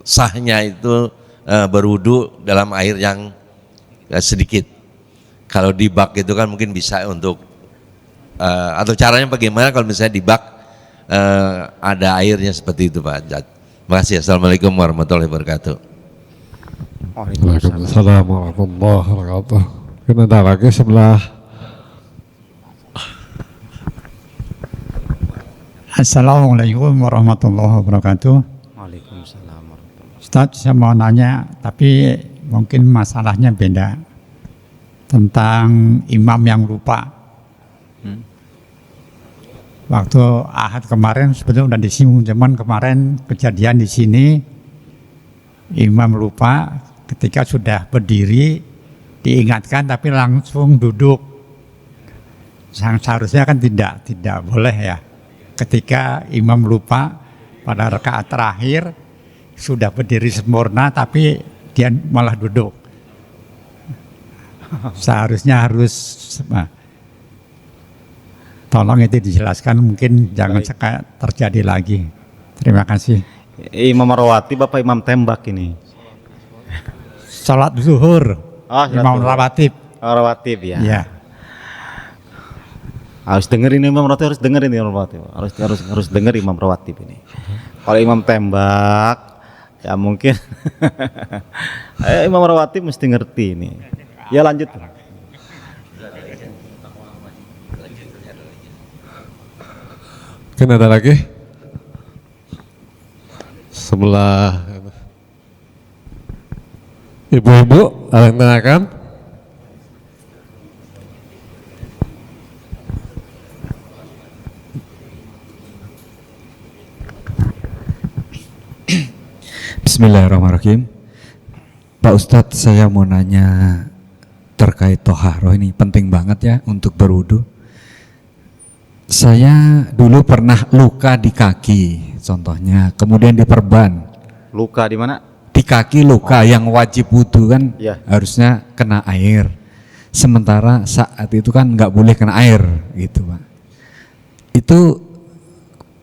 sahnya itu berwudhu dalam air yang sedikit? Kalau di bak itu kan mungkin bisa untuk atau caranya bagaimana kalau misalnya di bak ada airnya seperti itu Pak Jad. Terima kasih. Assalamualaikum warahmatullahi wabarakatuh. Waalaikumsalam warahmatullahi wabarakatuh. Kita ada lagi sebelah. Assalamualaikum warahmatullahi wabarakatuh. Waalaikumsalam warahmatullahi wabarakatuh. Ustaz, saya mau nanya, tapi mungkin masalahnya beda, tentang imam yang lupa. Waktu Ahad kemarin sebetulnya udah disinggung, cuman kemarin kejadian di sini imam lupa ketika sudah berdiri, diingatkan tapi langsung duduk. Seharusnya kan tidak boleh ya. Ketika imam lupa pada rakaat terakhir sudah berdiri sempurna tapi dia malah duduk. Seharusnya harus tolong itu dijelaskan, mungkin jangan terjadi lagi. Terima kasih. Imam rawatib Bapak imam tembak ini? Salat zuhur, imam rawatib. Rawatib ya. Ya. Harus dengerin imam rawatib, harus dengerin imam rawatib. Harus denger imam rawatib ini. Kalau imam tembak ya mungkin imam rawatib mesti ngerti ini. Ya lanjut. Mungkin ada lagi sebelah. Ibu-ibu ada yang tanyakan? Bismillahirrahmanirrahim. Pak Ustadz, saya mau nanya terkait toharoh ini, penting banget ya untuk berwudu. Saya dulu pernah luka di kaki, contohnya, kemudian diperban. Luka di mana? Di kaki luka yang wajib wudu kan Ya. harusnya kena air. Sementara saat itu kan nggak boleh kena air gitu Pak. Itu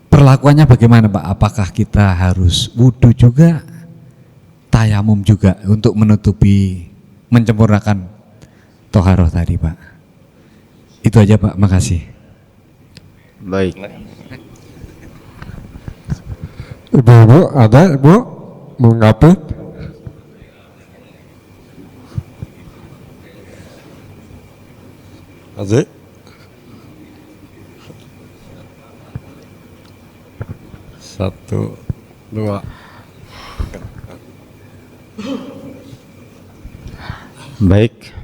perlakuannya bagaimana Pak? Apakah kita harus wudu juga, tayamum juga untuk menutupi, menyempurnakan toharoh tadi Pak? Itu aja Pak, makasih. Baik. Ibu-ibu ada ibu mengapa? Ada? Satu, dua. Baik.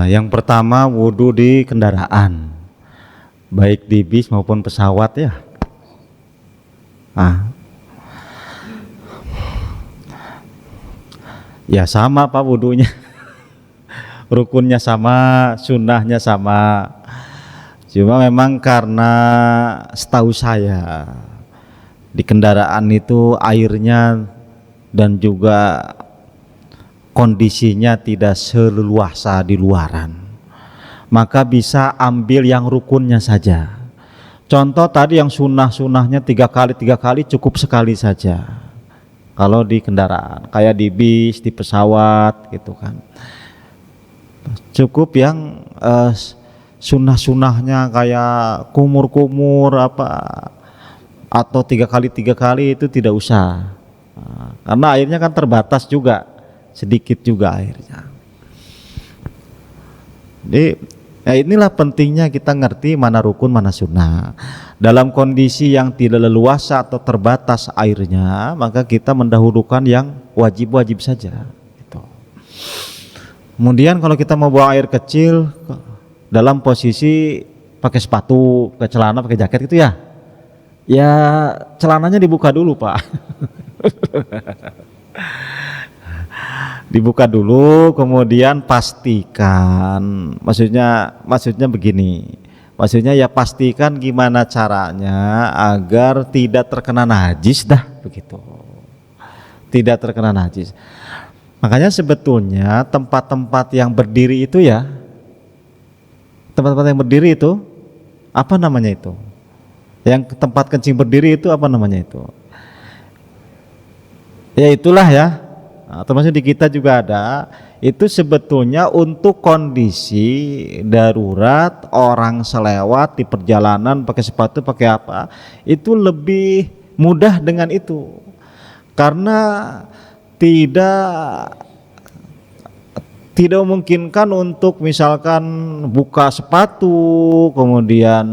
Yang pertama wudhu di kendaraan, baik di bis maupun pesawat ya. Ya sama Pak wudhunya. Rukunnya sama, sunnahnya sama. Cuma memang karena setahu saya di kendaraan itu airnya dan juga kondisinya tidak seleluasa di luaran, maka bisa ambil yang rukunnya saja. Contoh tadi yang sunnahnya 3 kali cukup sekali saja kalau di kendaraan, kayak di bis, di pesawat gitu kan. Cukup yang sunnahnya kayak kumur-kumur apa atau 3 kali itu tidak usah, karena airnya kan terbatas juga, sedikit juga airnya. Jadi ya inilah pentingnya kita ngerti mana rukun mana sunnah. Dalam kondisi yang tidak leluasa atau terbatas airnya, maka kita mendahulukan yang wajib-wajib saja gitu. Kemudian kalau kita mau buang air kecil dalam posisi pakai sepatu, pakai celana, pakai jaket gitu ya, ya celananya dibuka dulu Pak. Dibuka dulu, kemudian pastikan, maksudnya begini, maksudnya ya pastikan gimana caranya agar tidak terkena najis dah begitu, tidak terkena najis. Makanya sebetulnya tempat-tempat yang berdiri itu ya, tempat-tempat yang berdiri itu apa namanya itu? Yang tempat kencing berdiri itu apa namanya itu? Ya itulah ya. Nah, termasuk di kita juga ada, itu sebetulnya untuk kondisi darurat, orang selewat di perjalanan pakai sepatu pakai apa, itu lebih mudah dengan itu, karena tidak memungkinkan untuk misalkan buka sepatu kemudian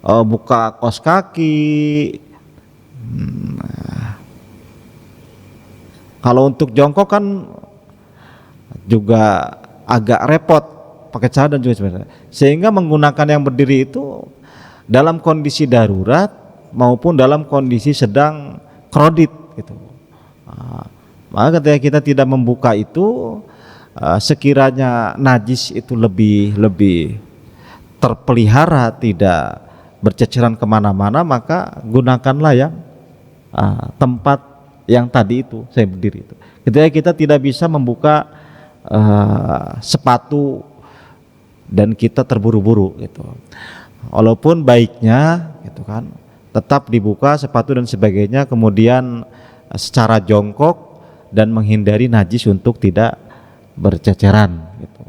buka kaos kaki. Kalau untuk jongkok kan juga agak repot pakai cadar juga sebenarnya. Sehingga menggunakan yang berdiri itu dalam kondisi darurat maupun dalam kondisi sedang krodit gitu. Maka ketika kita tidak membuka itu, sekiranya najis itu lebih terpelihara, tidak berceceran kemana-mana, maka gunakanlah yang tempat yang tadi itu saya berdiri itu. Ketika kita tidak bisa membuka sepatu dan kita terburu-buru gitu, walaupun baiknya gitu kan tetap dibuka sepatu dan sebagainya, kemudian secara jongkok dan menghindari najis untuk tidak berceceran gitu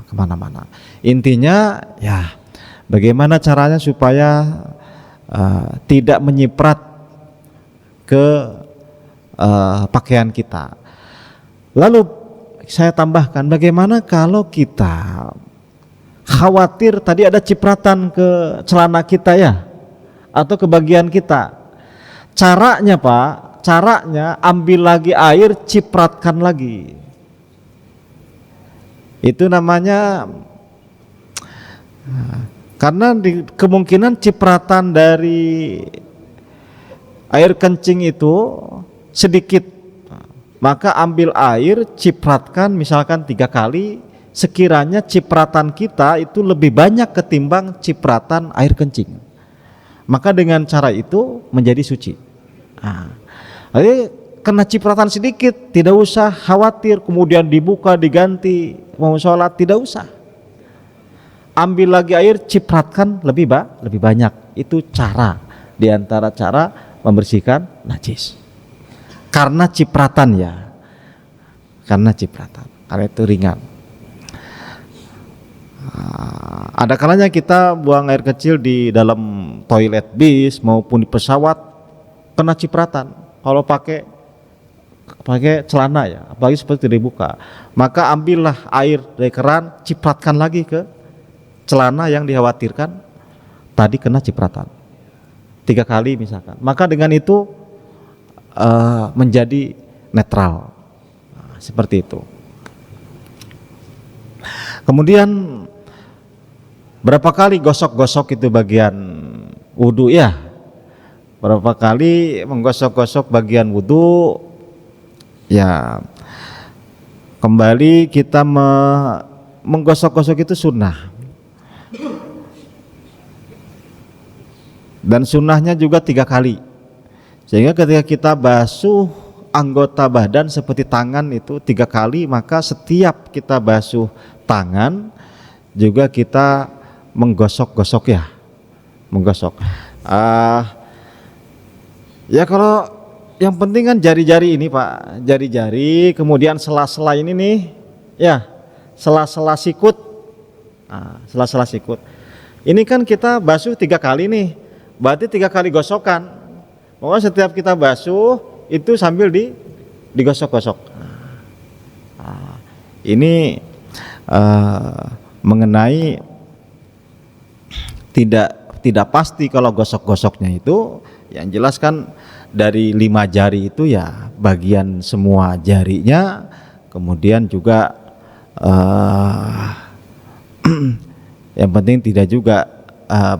kemana-mana. Intinya ya bagaimana caranya supaya tidak menyiprat ke pakaian kita. Lalu saya tambahkan, bagaimana kalau kita khawatir tadi ada cipratan ke celana kita ya, atau ke bagian kita. Caranya Pak, caranya ambil lagi air, cipratkan lagi. Itu namanya, karena kemungkinan cipratan dari air kencing itu sedikit, maka ambil air, cipratkan misalkan 3 kali, sekiranya cipratan kita itu lebih banyak ketimbang cipratan air kencing, maka dengan cara itu menjadi suci. Jadi kena cipratan sedikit, tidak usah khawatir kemudian dibuka diganti mau sholat, tidak usah. Ambil lagi air, cipratkan lebih banyak. Itu cara diantara cara membersihkan najis. Karena cipratan ya, karena cipratan, karena itu ringan. Ada kalanya kita buang air kecil di dalam toilet bis maupun di pesawat, kena cipratan. Kalau pakai celana ya, apalagi seperti dibuka, maka ambillah air dari keran, cipratkan lagi ke celana yang dikhawatirkan tadi kena cipratan 3 kali misalkan, maka dengan itu menjadi netral. Seperti itu. Kemudian berapa kali gosok-gosok itu bagian wudhu ya? Berapa kali menggosok-gosok bagian wudhu? Ya, kembali kita menggosok-gosok itu sunnah, dan sunnahnya juga 3 kali, sehingga ketika kita basuh anggota badan seperti tangan itu 3 kali, maka setiap kita basuh tangan juga kita menggosok-gosok ya, menggosok. Ya kalau yang penting kan jari-jari ini Pak, jari-jari, kemudian sela-sela ini nih, ya, sela-sela sikut, sela-sela sikut. Ini kan kita basuh 3 kali nih, berarti 3 kali gosokan. Pokoknya setiap kita basuh itu sambil digosok-gosok. Ini mengenai tidak pasti kalau gosok-gosoknya itu, yang jelas kan dari 5 jari itu ya bagian semua jarinya, kemudian juga yang penting tidak juga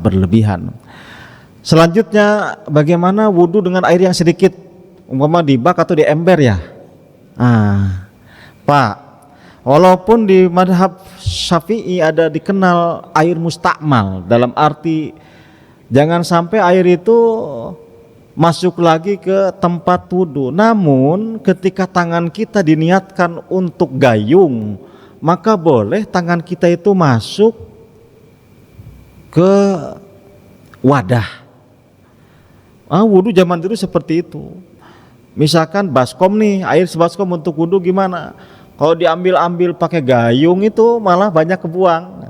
berlebihan. Selanjutnya bagaimana wudhu dengan air yang sedikit, umpama di bak atau di ember ya. Pak, walaupun di madhab Syafi'i ada dikenal air mustakmal, dalam arti jangan sampai air itu masuk lagi ke tempat wudhu. Namun ketika tangan kita diniatkan untuk gayung, maka boleh tangan kita itu masuk ke wadah. Wudhu zaman dulu seperti itu. Misalkan baskom nih, air sebaskom untuk wudhu gimana? Kalau diambil-ambil pakai gayung itu malah banyak kebuang.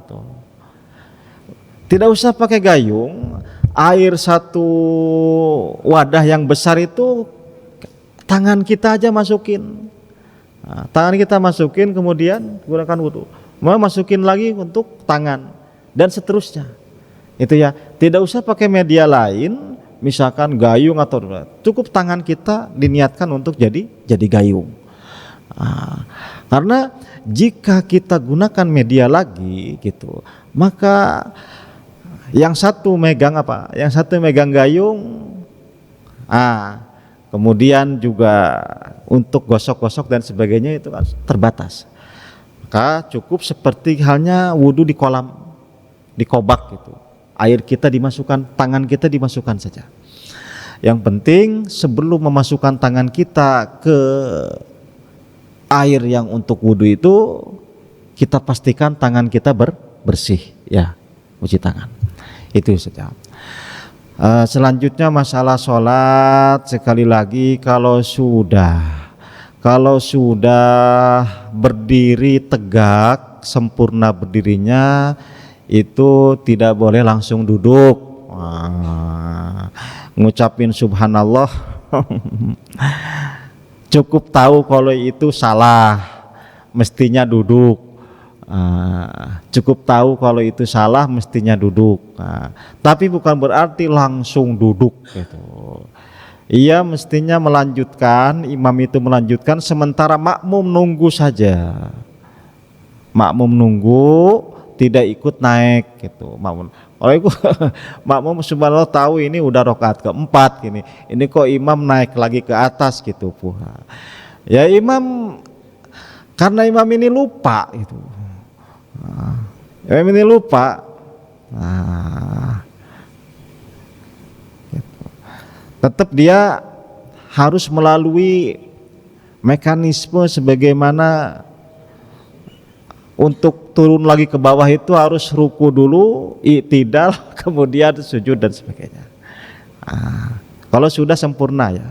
Tidak usah pakai gayung. Air satu wadah yang besar itu tangan kita aja masukin. Tangan kita masukin, kemudian gunakan wudhu. Mau masukin lagi untuk tangan dan seterusnya. Itu ya, tidak usah pakai media lain, misalkan gayung atau cukup tangan kita diniatkan untuk jadi gayung. Karena jika kita gunakan media lagi gitu, maka yang satu megang apa? Yang satu megang gayung, kemudian juga untuk gosok-gosok dan sebagainya itu kan terbatas. Maka cukup seperti halnya wudhu di kolam, di kobak gitu. Air kita dimasukkan, tangan kita dimasukkan saja. Yang penting sebelum memasukkan tangan kita ke air yang untuk wudhu itu, kita pastikan tangan kita bersih ya, cuci tangan. Itu saja. Selanjutnya masalah sholat, sekali lagi kalau sudah berdiri tegak, sempurna berdirinya, itu tidak boleh langsung duduk. Ngucapin subhanallah cukup tahu kalau itu salah, mestinya duduk. Cukup tahu kalau itu salah, mestinya duduk. Tapi bukan berarti langsung duduk gitu. ia mestinya melanjutkan, imam itu melanjutkan, sementara makmum nunggu saja. Makmum nunggu, tidak ikut naik gitu. Makmum. Oleh itu makmum subhanallah tahu ini udah rakaat keempat gini. Ini kok imam naik lagi ke atas gitu. Ya imam, karena imam ini lupa gitu. Imam ini lupa. Gitu. Tetap dia harus melalui mekanisme sebagaimana untuk turun lagi ke bawah itu harus ruku dulu, i'tidal, kemudian sujud dan sebagainya. Kalau sudah sempurna ya.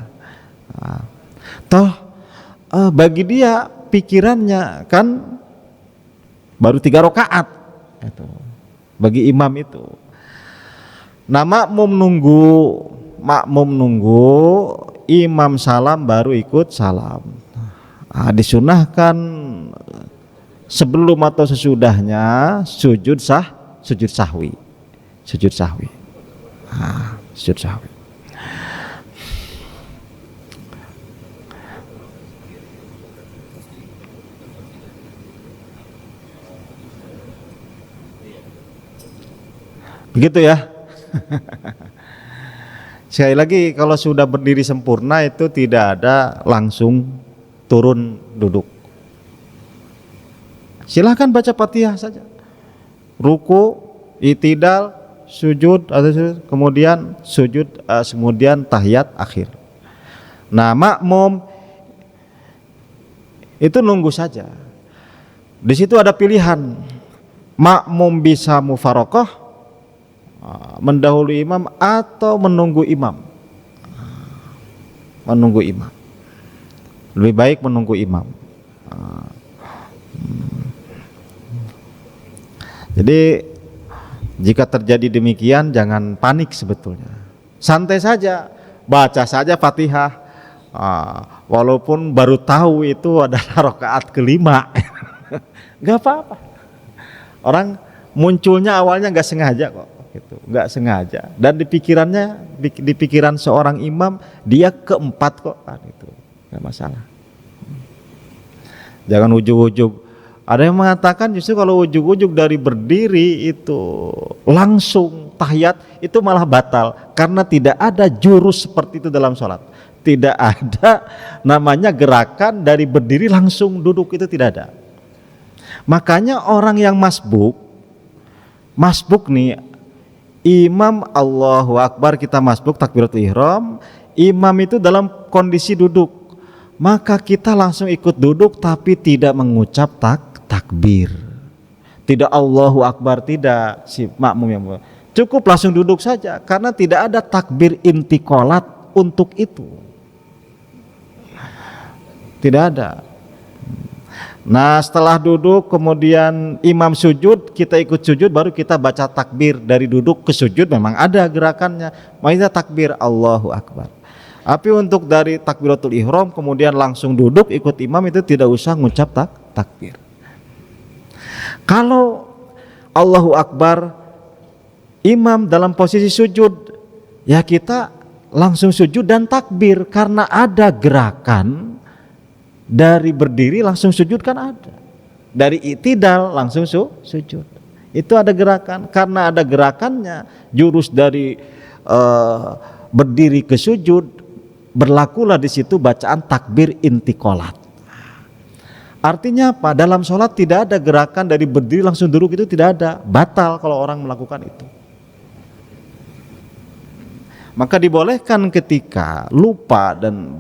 Bagi dia pikirannya kan baru 3 rakaat itu. Bagi imam itu. Nah makmum nunggu, imam salam baru ikut salam. Disunahkan sebelum atau sesudahnya sujud sahwi. Sujud sahwi. Begitu ya. Sekali lagi, kalau sudah berdiri sempurna itu tidak ada langsung turun duduk. Silahkan baca Fatihah saja, ruku, i'tidal, sujud, kemudian sujud, kemudian tahiyat akhir. Nah makmum itu nunggu saja. Di situ ada pilihan, makmum bisa mufarokoh, mendahului imam, atau menunggu imam. Menunggu imam, lebih baik menunggu imam. Jadi jika terjadi demikian jangan panik sebetulnya, santai saja, baca saja Fatihah, walaupun baru tahu itu adalah rakaat kelima, nggak apa-apa. Orang munculnya awalnya nggak sengaja kok, gitu, nggak sengaja. Dan di pikiran seorang imam dia keempat kok, itu nggak masalah. Jangan ujug-ujug. Ada yang mengatakan justru kalau ujug-ujug dari berdiri itu langsung tahiyat itu malah batal, karena tidak ada jurus seperti itu dalam sholat. Tidak ada namanya gerakan dari berdiri langsung duduk, itu tidak ada. Makanya orang yang masbuk nih, imam Allahu Akbar, kita masbuk takbiratul ihram, imam itu dalam kondisi duduk, maka kita langsung ikut duduk tapi tidak mengucap takbir, tidak Allahu Akbar, tidak, si makmum yang cukup langsung duduk saja, karena tidak ada takbir intiqalat untuk itu, tidak ada. Nah setelah duduk kemudian imam sujud, kita ikut sujud, baru kita baca takbir dari duduk ke sujud, memang ada gerakannya, makanya takbir Allahu Akbar. Tapi untuk dari takbiratul ihram kemudian langsung duduk ikut imam itu tidak usah ngucap takbir. Kalau Allahu Akbar, imam dalam posisi sujud, ya kita langsung sujud dan takbir, karena ada gerakan dari berdiri langsung sujud, kan ada. Dari i'tidal langsung sujud. Itu ada gerakan, karena ada gerakannya, jurus dari berdiri ke sujud, berlakulah di situ bacaan takbir intiqalat. Artinya apa? Dalam sholat tidak ada gerakan dari berdiri langsung duduk, itu tidak ada, batal kalau orang melakukan itu. Maka dibolehkan ketika lupa dan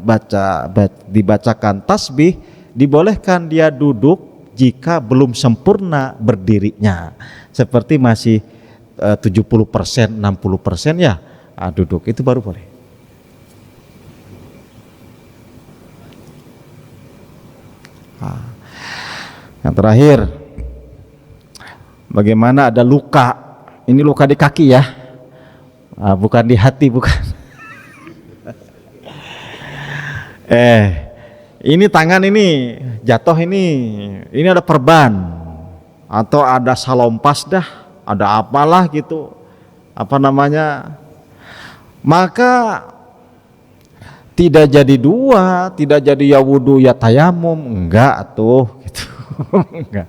dibacakan tasbih, dibolehkan dia duduk jika belum sempurna berdirinya, seperti masih 70%, 60% ya, duduk, itu baru boleh. Yang terakhir, bagaimana ada luka, ini luka di kaki ya, bukan di hati, bukan. Ini tangan ini jatuh, ini ada perban atau ada salompas dah, ada apalah gitu, apa namanya, maka tidak jadi dua, tidak jadi ya wudu ya tayamum, enggak tuh gitu. Enggak.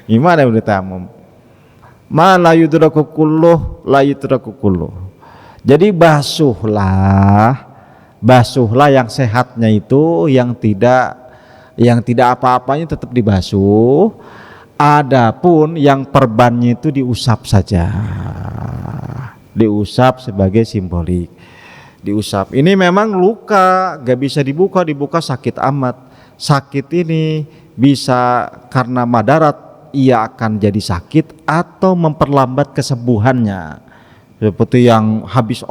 Gimana udah tayamum? Ma la yudraku kulluh la yudraku kulluh. Jadi basuhlah yang sehatnya itu, yang tidak apa-apanya tetap dibasuh. Adapun yang perbannya itu diusap saja. Diusap sebagai simbolik. Diusap. Ini memang luka, gak bisa dibuka sakit amat. Sakit ini bisa karena madarat, ia akan jadi sakit atau memperlambat kesembuhannya. Seperti yang habis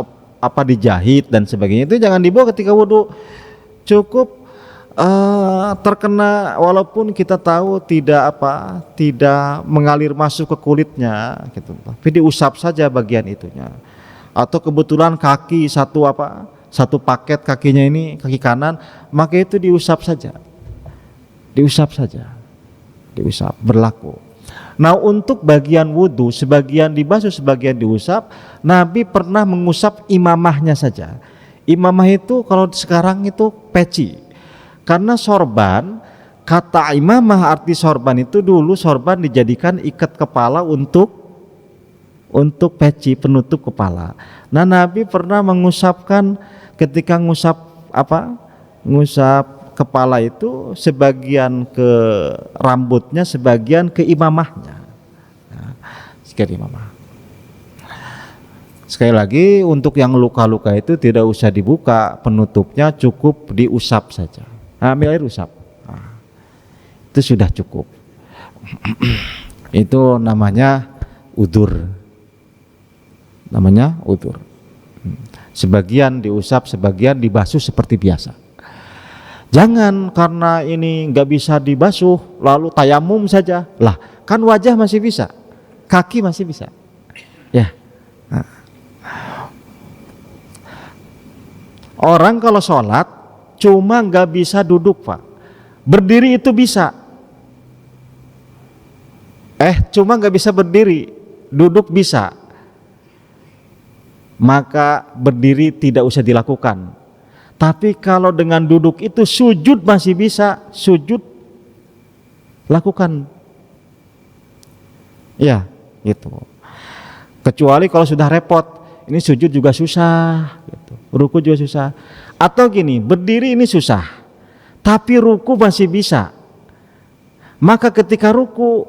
dijahit dan sebagainya, itu jangan dibawa ketika wudhu. Cukup terkena, walaupun kita tahu tidak mengalir masuk ke kulitnya gitu, tapi diusap saja bagian itunya. Atau kebetulan kaki satu paket kakinya ini kaki kanan, maka itu diusap saja, berlaku. Nah, untuk bagian wudhu, sebagian dibasuh, sebagian diusap. Nabi pernah mengusap imamahnya saja. Imamah itu kalau sekarang itu peci. Karena sorban, kata imamah arti sorban itu dulu sorban dijadikan ikat kepala untuk peci penutup kepala. Nah, Nabi pernah mengusapkan, ketika ngusap kepala itu sebagian ke rambutnya, sebagian ke imamahnya. Nah, sekali imamah. Sekali lagi, untuk yang luka-luka itu tidak usah dibuka penutupnya, cukup diusap saja. Ambil air usap, itu sudah cukup. Itu namanya udur. Sebagian diusap, sebagian dibasuh seperti biasa. Jangan karena ini nggak bisa dibasuh lalu tayamum saja. Lah, kan wajah masih bisa, kaki masih bisa. Ya. Orang kalau sholat cuma nggak bisa duduk, Pak. Berdiri itu bisa. Cuma nggak bisa berdiri, duduk bisa. Maka berdiri tidak usah dilakukan. Tapi kalau dengan duduk itu sujud masih bisa, sujud lakukan. Ya, gitu. Kecuali kalau sudah repot, ini sujud juga susah, gitu. Ruku juga susah. Atau gini, berdiri ini susah, tapi ruku masih bisa. Maka ketika ruku,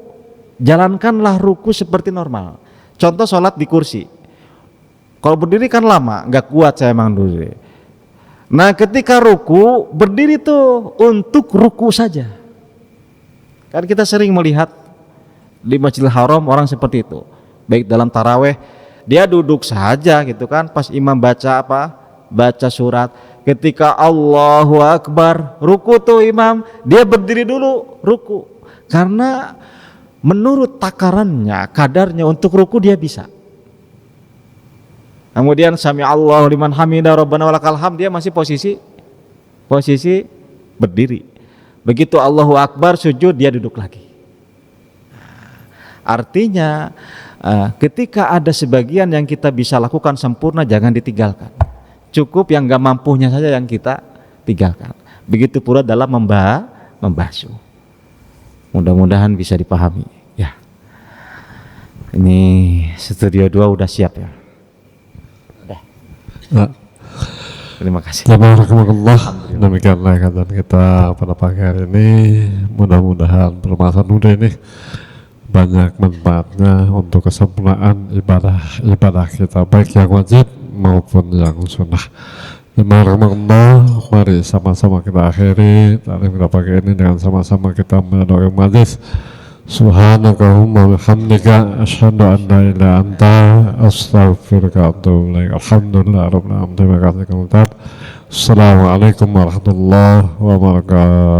jalankanlah ruku seperti normal. Contoh sholat di kursi. Kalau berdiri kan lama, nggak kuat saya emang dulu. Nah, ketika ruku, berdiri tuh untuk ruku saja. Kan kita sering melihat di Masjidil Haram orang seperti itu. Baik dalam taraweh, dia duduk saja gitu kan, pas imam baca surat. Ketika Allahu Akbar, ruku tuh imam, dia berdiri dulu ruku. Karena menurut takarannya, kadarnya untuk ruku dia bisa. Kemudian sami Allahu liman hamidah rabbana walakal hamd, dia masih posisi berdiri. Begitu Allahu Akbar sujud, dia duduk lagi. Artinya ketika ada sebagian yang kita bisa lakukan sempurna, jangan ditinggalkan. Cukup yang gak mampunya saja yang kita tinggalkan. Begitu pula dalam membasuh. Mudah-mudahan bisa dipahami. Ya. Ini studio 2 udah siap ya. Terima kasih. Alhamdulillah. Demikianlah kajian kita pada pagi hari ini. Mudah-mudahan permasalahan muda ini banyak manfaatnya untuk kesempurnaan ibadah kita, baik yang wajib maupun yang sunnah. Mari sama-sama kita akhiri tarikh kita pagi ini dengan sama-sama kita mendoakan majlis. Subhanakallahumma wa bihamdika asyhadu an la ilaha illa anta astaghfiruka wa atubu ilaik. Alhamdulillah rabbil alamin. Terima kasih. Assalamualaikum warahmatullahi wabarakatuh.